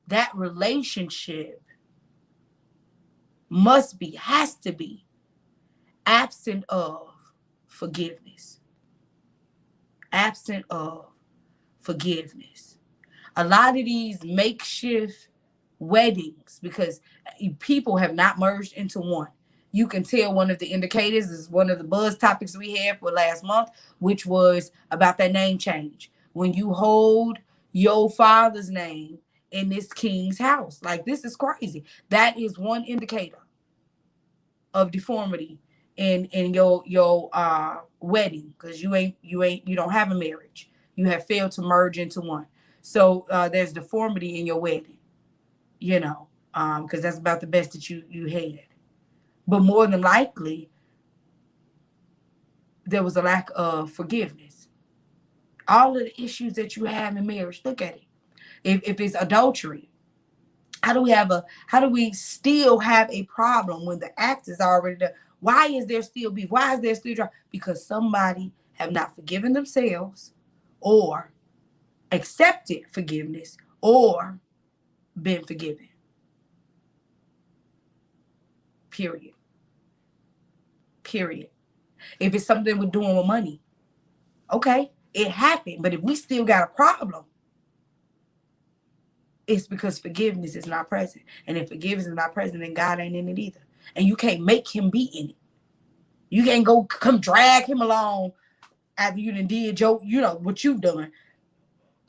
that relationship must be, has to be absent of forgiveness. Absent of forgiveness. A lot of these makeshift weddings, because people have not merged into one. You can tell one of the indicators is one of the buzz topics we had for last month, which was about that name change. When you hold your father's name in this king's house, like, this is crazy. That is one indicator of deformity in your wedding, because you don't have a marriage. You have failed to merge into one. So there's deformity in your wedding, because that's about the best that you had. But more than likely, there was a lack of forgiveness. All of the issues that you have in marriage, look at it. If it's adultery, how do we still have a problem when the act is already done? Why is there still beef? Why is there still drama? Because somebody have not forgiven themselves, or accepted forgiveness, or been forgiven. Period. If it's something we're doing with money, okay, it happened. But if we still got a problem, it's because forgiveness is not present. And if forgiveness is not present, then God ain't in it either. And you can't make him be in it. You can't come drag him along after you done did what you've done.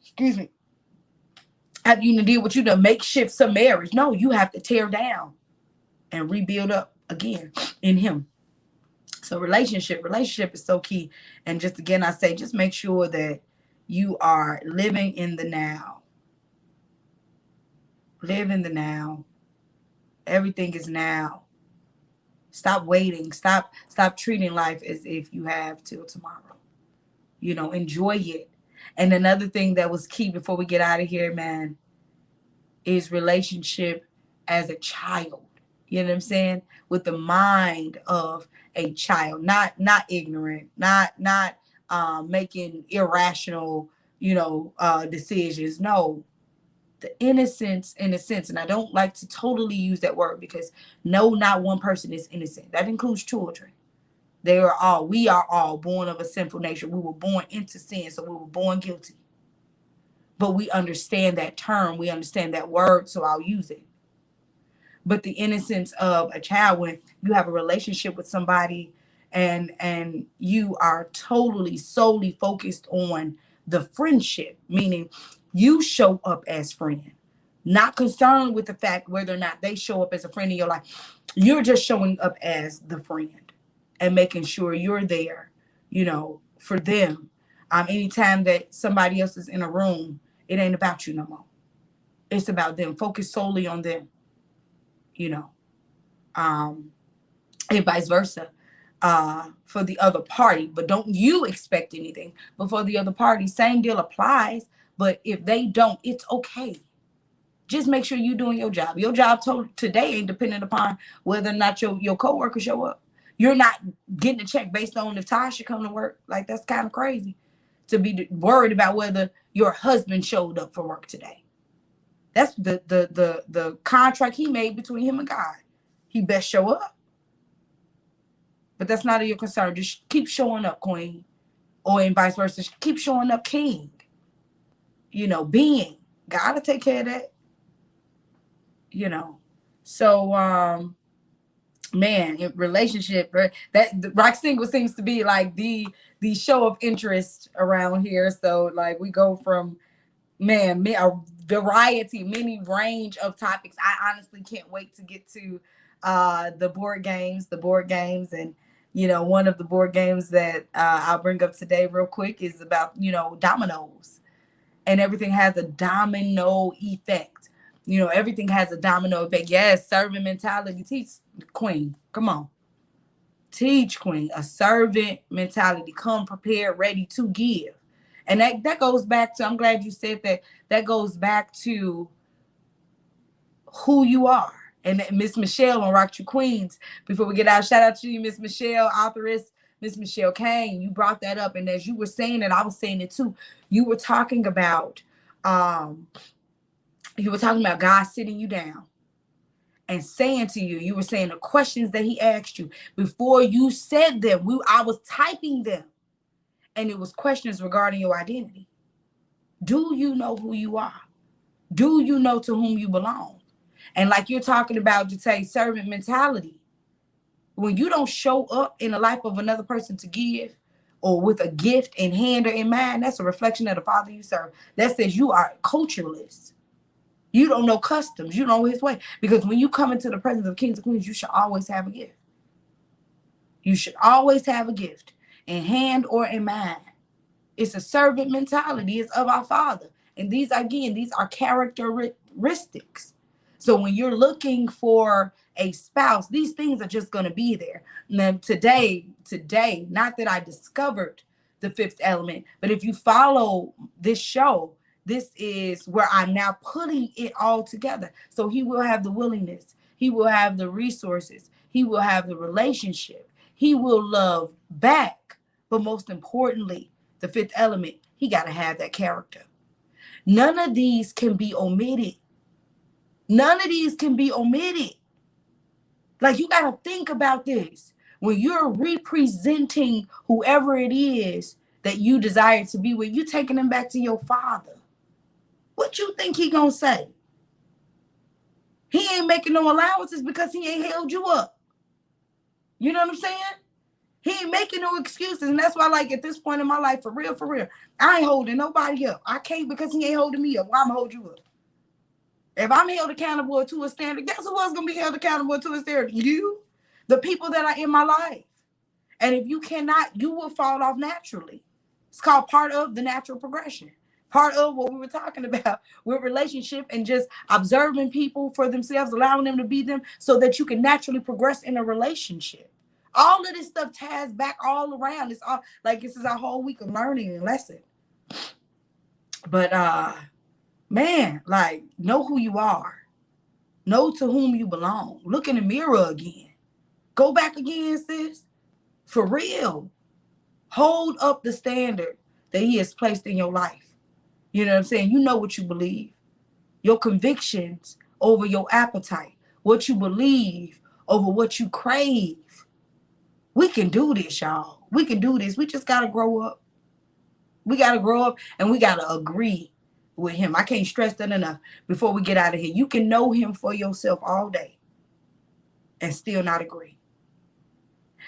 Excuse me. After you done did what you done, makeshift some marriage. No, you have to tear down and rebuild up again in him. So relationship is so key. And just again, I say, just make sure that you are living in the now. Live in the now. Everything is now. Stop waiting. Stop treating life as if you have till tomorrow. Enjoy it. And another thing that was key before we get out of here, man, is relationship as a child. You know what I'm saying? With the mind of a child, not ignorant, not making irrational, decisions. No, the innocence, in a sense, and I don't like to totally use that word, because no, not one person is innocent. That includes children. We are all born of a sinful nature. We were born into sin, so we were born guilty. But we understand that term, we understand that word, so I'll use it. But the innocence of a child, when you have a relationship with somebody and you are totally solely focused on the friendship, meaning you show up as friend, not concerned with the fact whether or not they show up as a friend in your life. You're just showing up as the friend and making sure you're there, for them. Anytime that somebody else is in a room, it ain't about you no more. It's about them. Focus solely on them. And vice versa, for the other party. But don't you expect anything. But for the other party, same deal applies. But if they don't, it's okay. Just make sure you're doing your job. Your job today ain't dependent upon whether or not your coworkers show up. You're not getting a check based on if Tasha come to work. Like, that's kind of crazy to be worried about whether your husband showed up for work today. That's the contract he made between him and God. He best show up. But that's not your concern. Just keep showing up, queen. Or in vice versa, keep showing up, king. Being. Gotta take care of that. So, man, in relationship, that the rock single seems to be like the show of interest around here. So, like, we go from, man, a variety, many range of topics. I honestly can't wait to get to the board games, and one of the board games that I'll bring up today real quick is about dominoes, and everything has a domino effect. Everything has a domino effect. Yes, servant mentality. Teach, queen. Come on, teach, queen. A servant mentality. Come prepared, ready to give. And that goes back to, I'm glad you said that. That goes back to who you are. And Miss Michelle on RockTruth Queens, before we get out, shout out to you, Miss Michelle, authoress, Miss Michelle Kane. You brought that up. And as you were saying it, I was saying it too. You were talking about God sitting you down and saying to you, you were saying the questions that he asked you before you said them. I was typing them, and it was questions regarding your identity. Do you know who you are? Do you know to whom you belong? And like you're talking about, to say servant mentality, when you don't show up in the life of another person to give, or with a gift in hand or in mind, that's a reflection of the Father you serve. That says you are culturalist. You don't know customs. You know his way. Because when you come into the presence of kings and queens, you should always have a gift. You should always have a gift in hand or in mind. It's a servant mentality. It's of our Father. And these are characteristics. So when you're looking for a spouse, these things are just going to be there. Now, today, not that I discovered the fifth element, but if you follow this show, this is where I'm now putting it all together. So he will have the willingness. He will have the resources. He will have the relationship. He will love back. But most importantly, the fifth element, he got to have that character. None of these can be omitted. None of these can be omitted. Like, you got to think about this. When you're representing whoever it is that you desire to be with, you taking them back to your Father. What you think he gonna say? He ain't making no allowances because he ain't held you up. You know what I'm saying? He ain't making no excuses. And that's why, like, at this point in my life, for real, I ain't holding nobody up. I can't, because he ain't holding me up. Why I'm hold you up? If I'm held accountable to a standard, guess who else gonna be held accountable to a standard? You, the people that are in my life. And if you cannot, you will fall off naturally. It's called part of the natural progression. Part of what we were talking about with relationship and just observing people for themselves, allowing them to be them so that you can naturally progress in a relationship. All of this stuff ties back all around. It's all like, this is our whole week of learning and lesson. But man, like, know who you are. Know to whom you belong. Look in the mirror again. Go back again, sis. For real. Hold up the standard that he has placed in your life. You know what I'm saying? You know what you believe. Your convictions over your appetite. What you believe over what you crave. We can do this, y'all. We can do this. We just got to grow up. We got to grow up, and we got to agree with him. I can't stress that enough before we get out of here. You can know him for yourself all day and still not agree.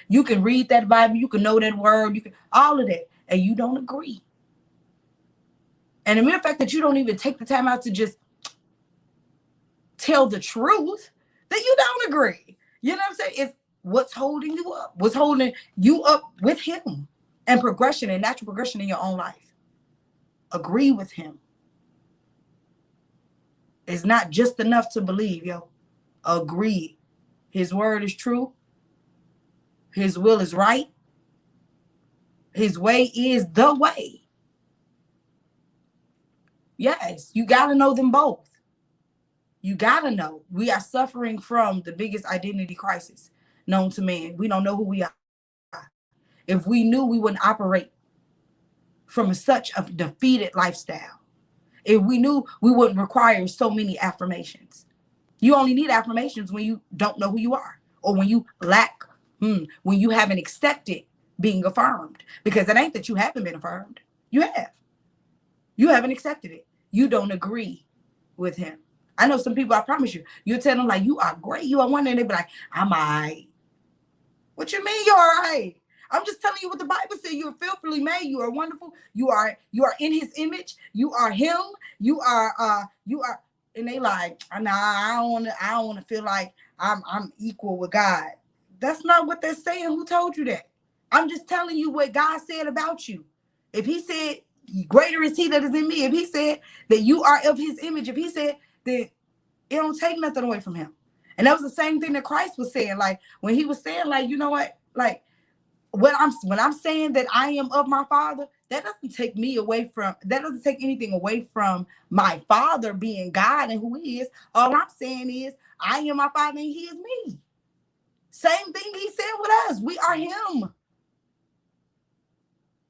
You can read that Bible. You can know that word. You can all of that, and you don't agree. And the mere fact that you don't even take the time out to just tell the truth, that you don't agree. You know what I'm saying? It's what's holding you up. What's holding you up with him, and progression and natural progression in your own life. Agree with him. It's not just enough to believe, yo. Agree. His word is true. His will is right. His way is the way. Yes, you got to know them both. You got to know. We are suffering from the biggest identity crisis known to man. We don't know who we are. If we knew, we wouldn't operate from such a defeated lifestyle. If we knew, we wouldn't require so many affirmations. You only need affirmations when you don't know who you are, or when you lack, when you haven't accepted being affirmed. Because it ain't that you haven't been affirmed. You have. You haven't accepted it. You don't agree with him. I know some people, I promise you, you tell them, like, you are great, you are one, and they be like, I'm all right. What you mean you're all right? I'm just telling you what the Bible said. You are fearfully made. You are wonderful. You are in his image. You are him. You are, and they like, nah, I don't want to feel like I'm equal with God. That's not what they're saying. Who told you that? I'm just telling you what God said about you. If he said, greater is he that is in me, if he said that you are of his image, if he said that, it don't take nothing away from him. And that was the same thing that Christ was saying. Like, when he was saying, like, you know what, like, when I'm saying that I am of my Father, that doesn't take anything away from my Father being God and who he is. All I'm saying is I am my Father and he is me. Same thing he said with us. We are him.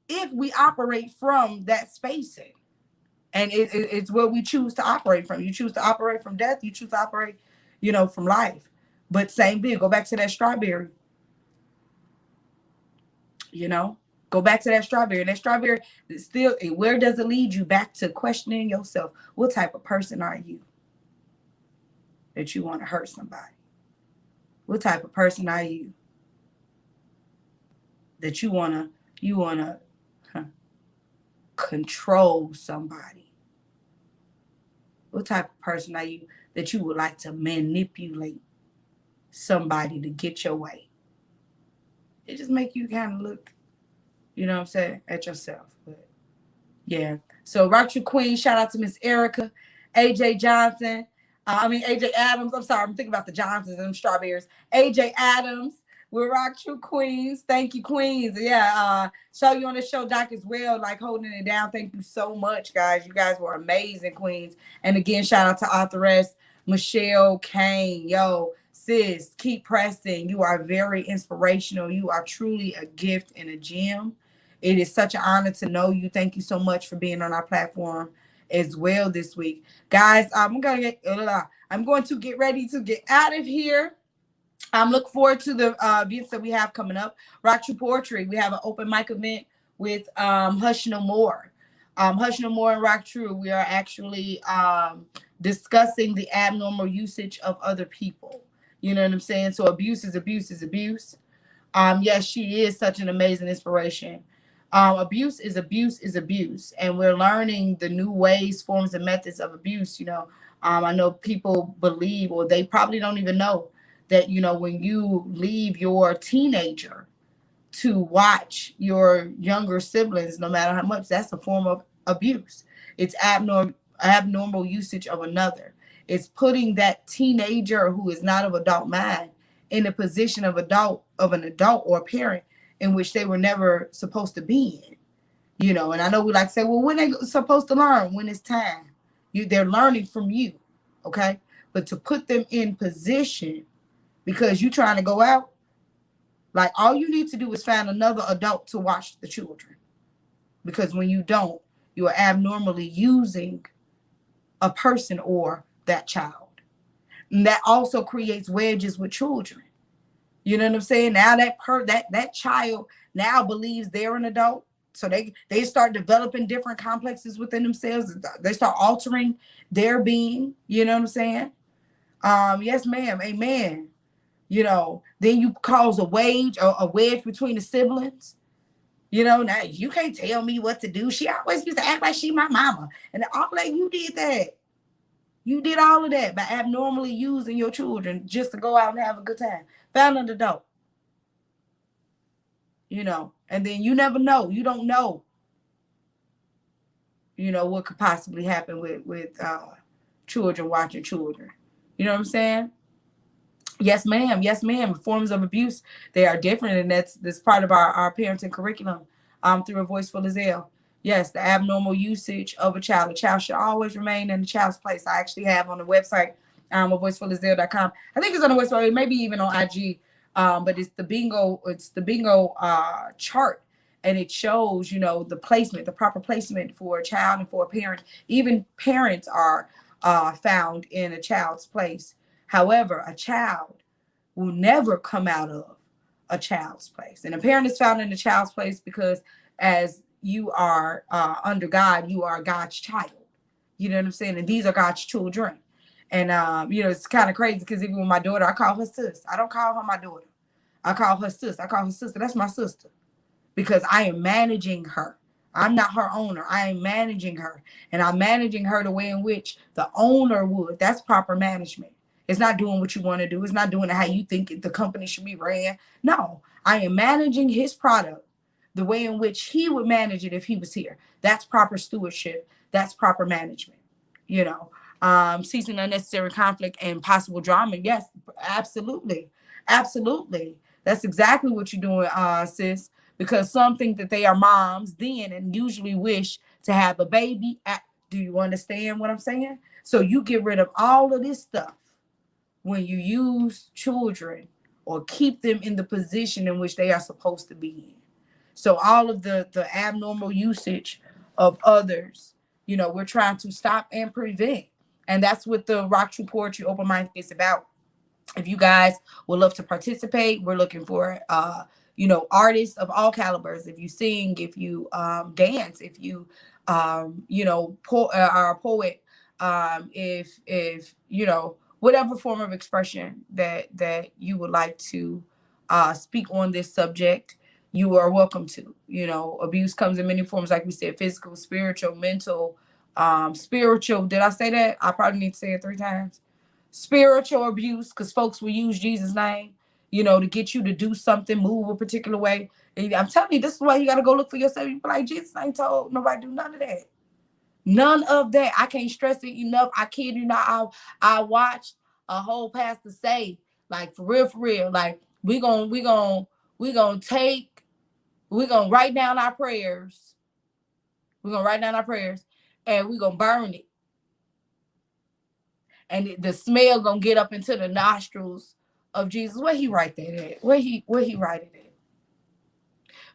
If we operate from that spacing, and it's where we choose to operate from. You choose to operate from death. You choose to operate, from life. But same thing, go back to that strawberry. Go back to that strawberry. And that strawberry still, where does it lead you? Back to questioning yourself. What type of person are you that you want to hurt somebody? What type of person are you that you wanna control somebody? What type of person are you that you would like to manipulate somebody to get your way? It just make you kind of look, at yourself. But yeah. So RockTruth Queen, shout out to Miss Erica, AJ Johnson. AJ Adams. I'm sorry, I'm thinking about the Johnsons and them strawberries. AJ Adams. We're RockTruth Queens. Thank you, Queens. Yeah, show you on the show, Doc, as well, like holding it down. Thank you so much, guys. You guys were amazing, Queens. And again, shout out to authoress Michelle Kane. Yo, sis, keep pressing. You are very inspirational. You are truly a gift and a gem. It is such an honor to know you. Thank you so much for being on our platform as well this week. Guys, I'm going to get ready to get out of here. I'm looking forward to the events that we have coming up. RockTruth Poetry, we have an open mic event with Hush No More. Hush No More and RockTruth, we are actually discussing the abnormal usage of other people. You know what I'm saying? So abuse is abuse is abuse. Yes, she is such an amazing inspiration. Abuse is abuse is abuse. And we're learning the new ways, forms, and methods of abuse. I know people believe, or they probably don't even know, that, when you leave your teenager to watch your younger siblings, no matter how much, that's a form of abuse. It's abnormal usage of another. It's putting that teenager who is not of adult mind in a position of an adult or a parent in which they were never supposed to be in. And I know we like to say, well, when they supposed to learn? When it's time. They're learning from you, okay? But to put them in position because you're trying to go out, like, all you need to do is find another adult to watch the children. Because when you don't, you are abnormally using a person or that child. And that also creates wedges with children. You know what I'm saying? Now that child now believes they're an adult. So they start developing different complexes within themselves. They start altering their being. You know what I'm saying? Yes, ma'am. Amen. Then you cause a wedge between the siblings. Now you can't tell me what to do. She always used to act like she my mama. And all that, you did that. You did all of that by abnormally using your children just to go out and have a good time. Found an adult. And then you never know. You don't know, what could possibly happen with children watching children. You know what I'm saying? Yes, ma'am. Yes, ma'am. Forms of abuse, they are different. And that's part of our parenting curriculum through A Voice for Lizelle. Yes, the abnormal usage of a child. A child should always remain in the child's place. I actually have on the website, avoiceforlizelle.com. I think it's on the website, maybe even on IG. But it's the bingo chart. And it shows, the placement, the proper placement for a child and for a parent. Even parents are found in a child's place. However, a child will never come out of a child's place. And a parent is found in a child's place because as you are under God, you are God's child. You know what I'm saying? And these are God's children. And, it's kind of crazy because even with my daughter, I call her sis. I don't call her my daughter. I call her sis. I call her sister. That's my sister because I am managing her. I'm not her owner. I am managing her. And I'm managing her the way in which the owner would. That's proper management. It's not doing what you want to do. It's not doing it how you think the company should be ran. No, I am managing his product the way in which he would manage it if he was here. That's proper stewardship. That's proper management. Ceasing unnecessary conflict and possible drama. Yes, absolutely. Absolutely. That's exactly what you're doing, sis, because some think that they are moms then and usually wish to have a baby. Do you understand what I'm saying? So you get rid of all of this stuff when you use children or keep them in the position in which they are supposed to be in. So all of the abnormal usage of others, we're trying to stop and prevent. And that's what the RockTruth Poetry Open Mic is about. If you guys would love to participate, we're looking for artists of all calibers. If you sing, if you dance, if you are a poet, if whatever form of expression that you would like to speak on this subject, you are welcome to. Abuse comes in many forms, like we said: physical, spiritual, mental, spiritual. Did I say that? I probably need to say it 3 times. Spiritual abuse, because folks will use Jesus' name, to get you to do something, move a particular way. And I'm telling you, this is why you got to go look for yourself. You be like, Jesus ain't told nobody to do none of that. None of that. I can't stress it enough. I kid you not. I watched a whole pastor say, like, for real, like, we're gonna write down our prayers. We're gonna write down our prayers and we're gonna burn it. And the smell gonna get up into the nostrils of Jesus. Where he write that at? Where he write it at?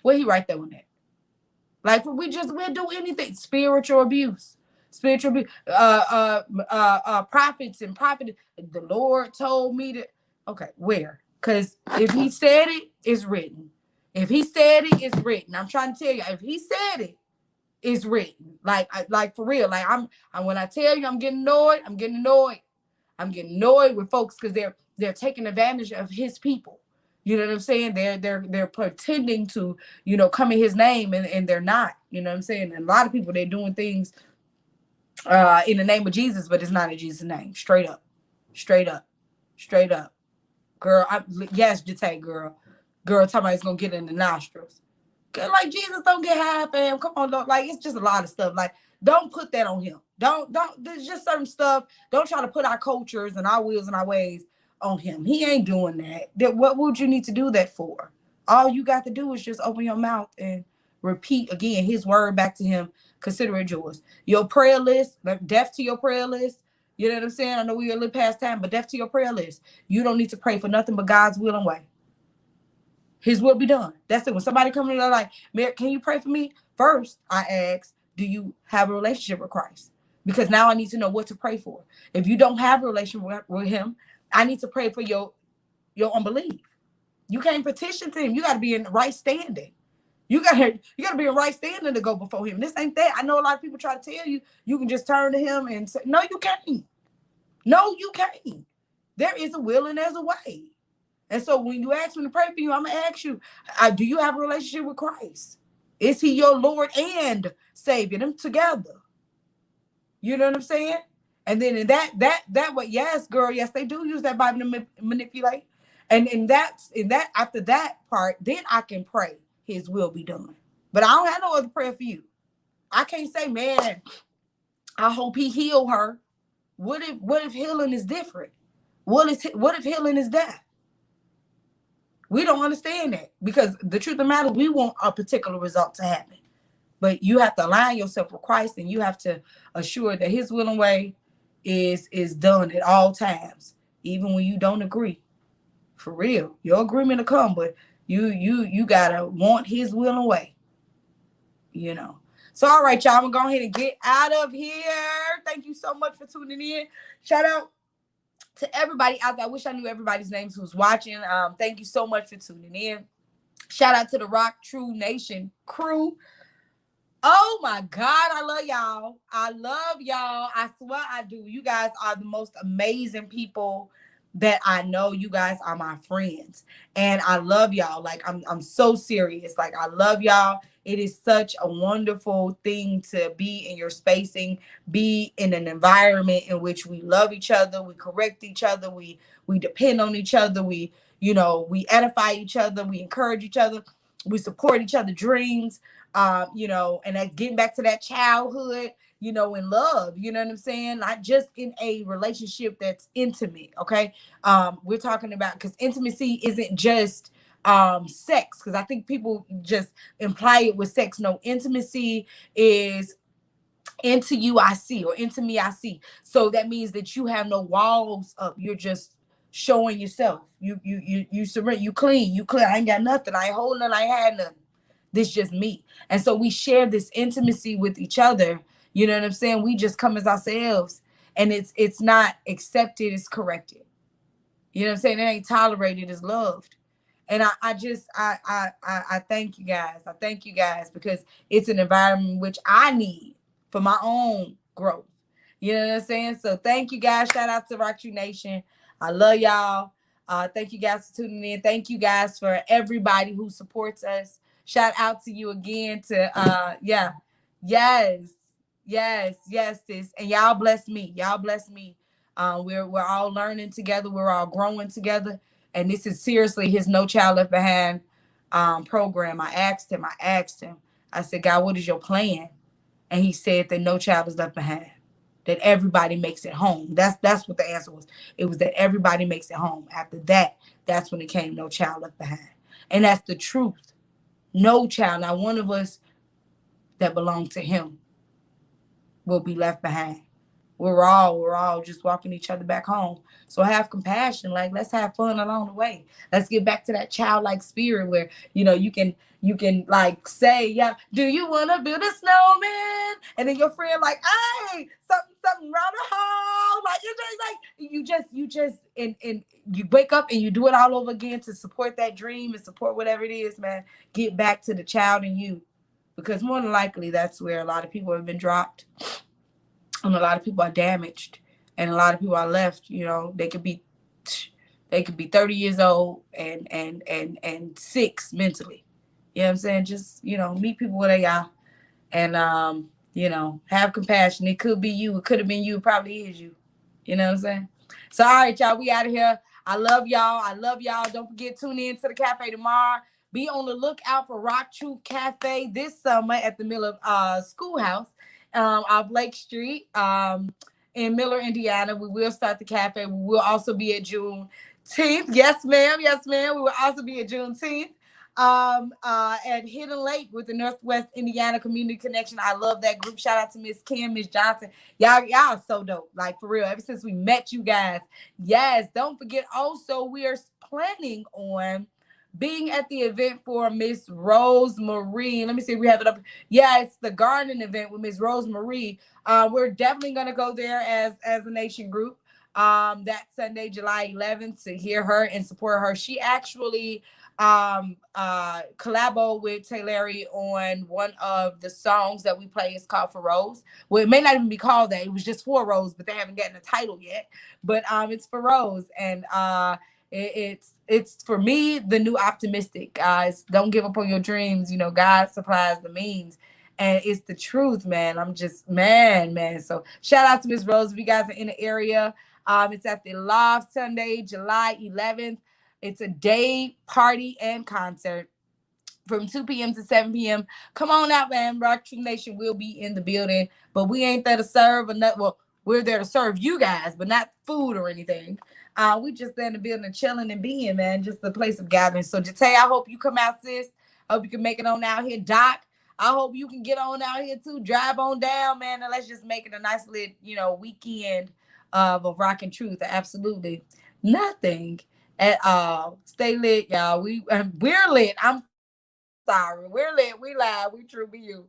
Where he write that one at? Like, we'll do anything. Spiritual abuse. Prophets and prophet. The Lord told me to. Okay, where? Because if he said it, it's written. If he said it, it's written. I'm trying to tell you, if he said it, it's written. Like for real. Like when I tell you I'm getting annoyed, I'm getting annoyed with folks because they're taking advantage of his people. You know what I'm saying? They're pretending to, come in his name and they're not. You know what I'm saying? And a lot of people, they're doing things in the name of Jesus, but it's not in Jesus' name. Straight up. Girl, yes, Jate, girl. Girl, talking about it's gonna get in the nostrils. Like, Jesus don't get high, fam. Come on, don't, like, it's just a lot of stuff. Like, don't put that on him. Don't, there's just certain stuff. Don't try to put our cultures and our wills and our ways on him. He ain't doing that. What would you need to do that for? All you got to do is just open your mouth and repeat again his word back to him. Consider it yours. Your prayer list, like, deaf to your prayer list. You know what I'm saying? I know we're a little past time, but deaf to your prayer list. You don't need to pray for nothing but God's will and way. His will be done. That's it. When somebody comes in, they're like, Mary, can you pray for me? First, I ask, do you have a relationship with Christ? Because now I need to know what to pray for. If you don't have a relationship with him, I need to pray for your unbelief. You can't petition to him. You got to be in right standing. You gotta be in right standing to go before him. This ain't that. I know a lot of people try to tell you you can just turn to him and say, no, you can't. No, you can't. There is a will and there's a way. And so when you ask me to pray for you, I'm going to ask you, do you have a relationship with Christ? Is he your Lord and Savior? Them together. You know what I'm saying? And then in that way, yes, girl, yes, they do use that Bible to manipulate. And after that part, then I can pray his will be done. But I don't have no other prayer for you. I can't say, man, I hope he heal her. What if healing is different? What if healing is death? We don't understand that, because the truth of the matter, we want a particular result to happen. But you have to align yourself with Christ, and you have to assure that his will and way is done at all times, even when you don't agree. For real, your agreement will come, but you gotta want his will and way. So, all right, y'all, I'm gonna go ahead and get out of here. Thank you so much for tuning in. Shout out to everybody out there. I wish I knew everybody's names who's watching. Thank you so much for tuning in. Shout out to the RockTruth Nation crew. Oh my God, I love y'all. I swear I do. You guys are the most amazing people that I know. You guys are my friends, and I love y'all. Like, I'm so serious. Like, I love y'all. It is such a wonderful thing to be in your spacing, be in an environment in which we love each other, we correct each other, we depend on each other, we edify each other, we encourage each other, we support each other's dreams, and that's getting back to that childhood, in love, you know what I'm saying? Not just in a relationship that's intimate, okay? We're talking about, because intimacy isn't just sex, because I think people just imply it with sex. No, intimacy is into you I see, or into me I see. So that means that you have no walls up. You're just showing yourself. You surrender. You clean. I ain't got nothing. I ain't holding nothing. I ain't had nothing. This just me. And so we share this intimacy with each other. You know what I'm saying? We just come as ourselves, and it's not accepted. It's corrected. You know what I'm saying? It ain't tolerated, it's loved. And I thank you guys. I thank you guys because it's an environment which I need for my own growth. You know what I'm saying? So thank you guys. Shout out to RockTruth Nation. I love y'all. Thank you guys for tuning in. Thank you guys for everybody who supports us. Shout out to you again to yes, sis. And y'all bless me. Y'all bless me. We're all learning together. We're all growing together. And this is seriously his No Child Left Behind program. I asked him, I said, God, what is your plan? And he said that no child is left behind, that everybody makes it home. That's what the answer was. It was that everybody makes it home. After that, that's when it came no child left behind. And that's the truth. No child, not one of us that belong to him will be left behind. We're all just walking each other back home. So have compassion. Like, let's have fun along the way. Let's get back to that childlike spirit where, you know, you can like say, yeah, do you want to build a snowman? And then your friend like, hey, something around the hall. Like, you just and you wake up and you do it all over again to support that dream and support whatever it is, man. Get back to the child in you. Because more than likely, that's where a lot of people have been dropped. And a lot of people are damaged, and a lot of people are left. You know, they could be 30 years old and 6 mentally. You know what I'm saying? Just, you know, meet people where they are, and you know, have compassion. It could be you. It could have been you. It probably is you. You know what I'm saying? So all right, y'all, we out of here. I love y'all. Don't forget, tune in to the cafe tomorrow. Be on the lookout for RockTruth Cafe this summer at the Miller Schoolhouse. Off Lake Street in Miller, Indiana. We will start the cafe. We will also be at Juneteenth. Yes, ma'am. We will also be at Juneteenth at Hidden Lake with the Northwest Indiana Community Connection. I love that group. Shout out to Miss Kim, Miss Johnson. Y'all are so dope. Like, for real. Ever since we met you guys. Yes. Don't forget also, we are planning on being at the event for Miss Rosemarie. Let me see if we have it up. Yeah, it's the garden event with Miss Rosemarie. We're definitely going to go there as a nation group that Sunday, July 11th, to hear her and support her. She actually collabo with Taylori on one of the songs that we play. It's called For Rose. Well, it may not even be called that. It was just For Rose, but they haven't gotten a title yet. But it's For Rose. And it's for me the new optimistic, guys. Don't give up on your dreams. You know, God supplies the means, and it's the truth, man. I'm just man. So shout out to Miss Rose. If you guys are in the area, it's at the Loft Sunday, July 11th. It's a day party and concert from 2 p.m. to 7 p.m. Come on out, man. RockTruth Nation will be in the building, but we ain't there to serve or not. Well, we're there to serve you guys, but not food or anything. We just there in the building chilling and being, man, just a place of gathering. So Jate, I hope you come out, sis. I hope you can make it on out here. Doc, I hope you can get on out here too. Drive on down, man, and let's just make it a nice little, you know, weekend of Rock and Truth. Absolutely nothing at all. Stay lit, y'all. We're lit. I'm sorry. We're lit. We live. We true. Be you.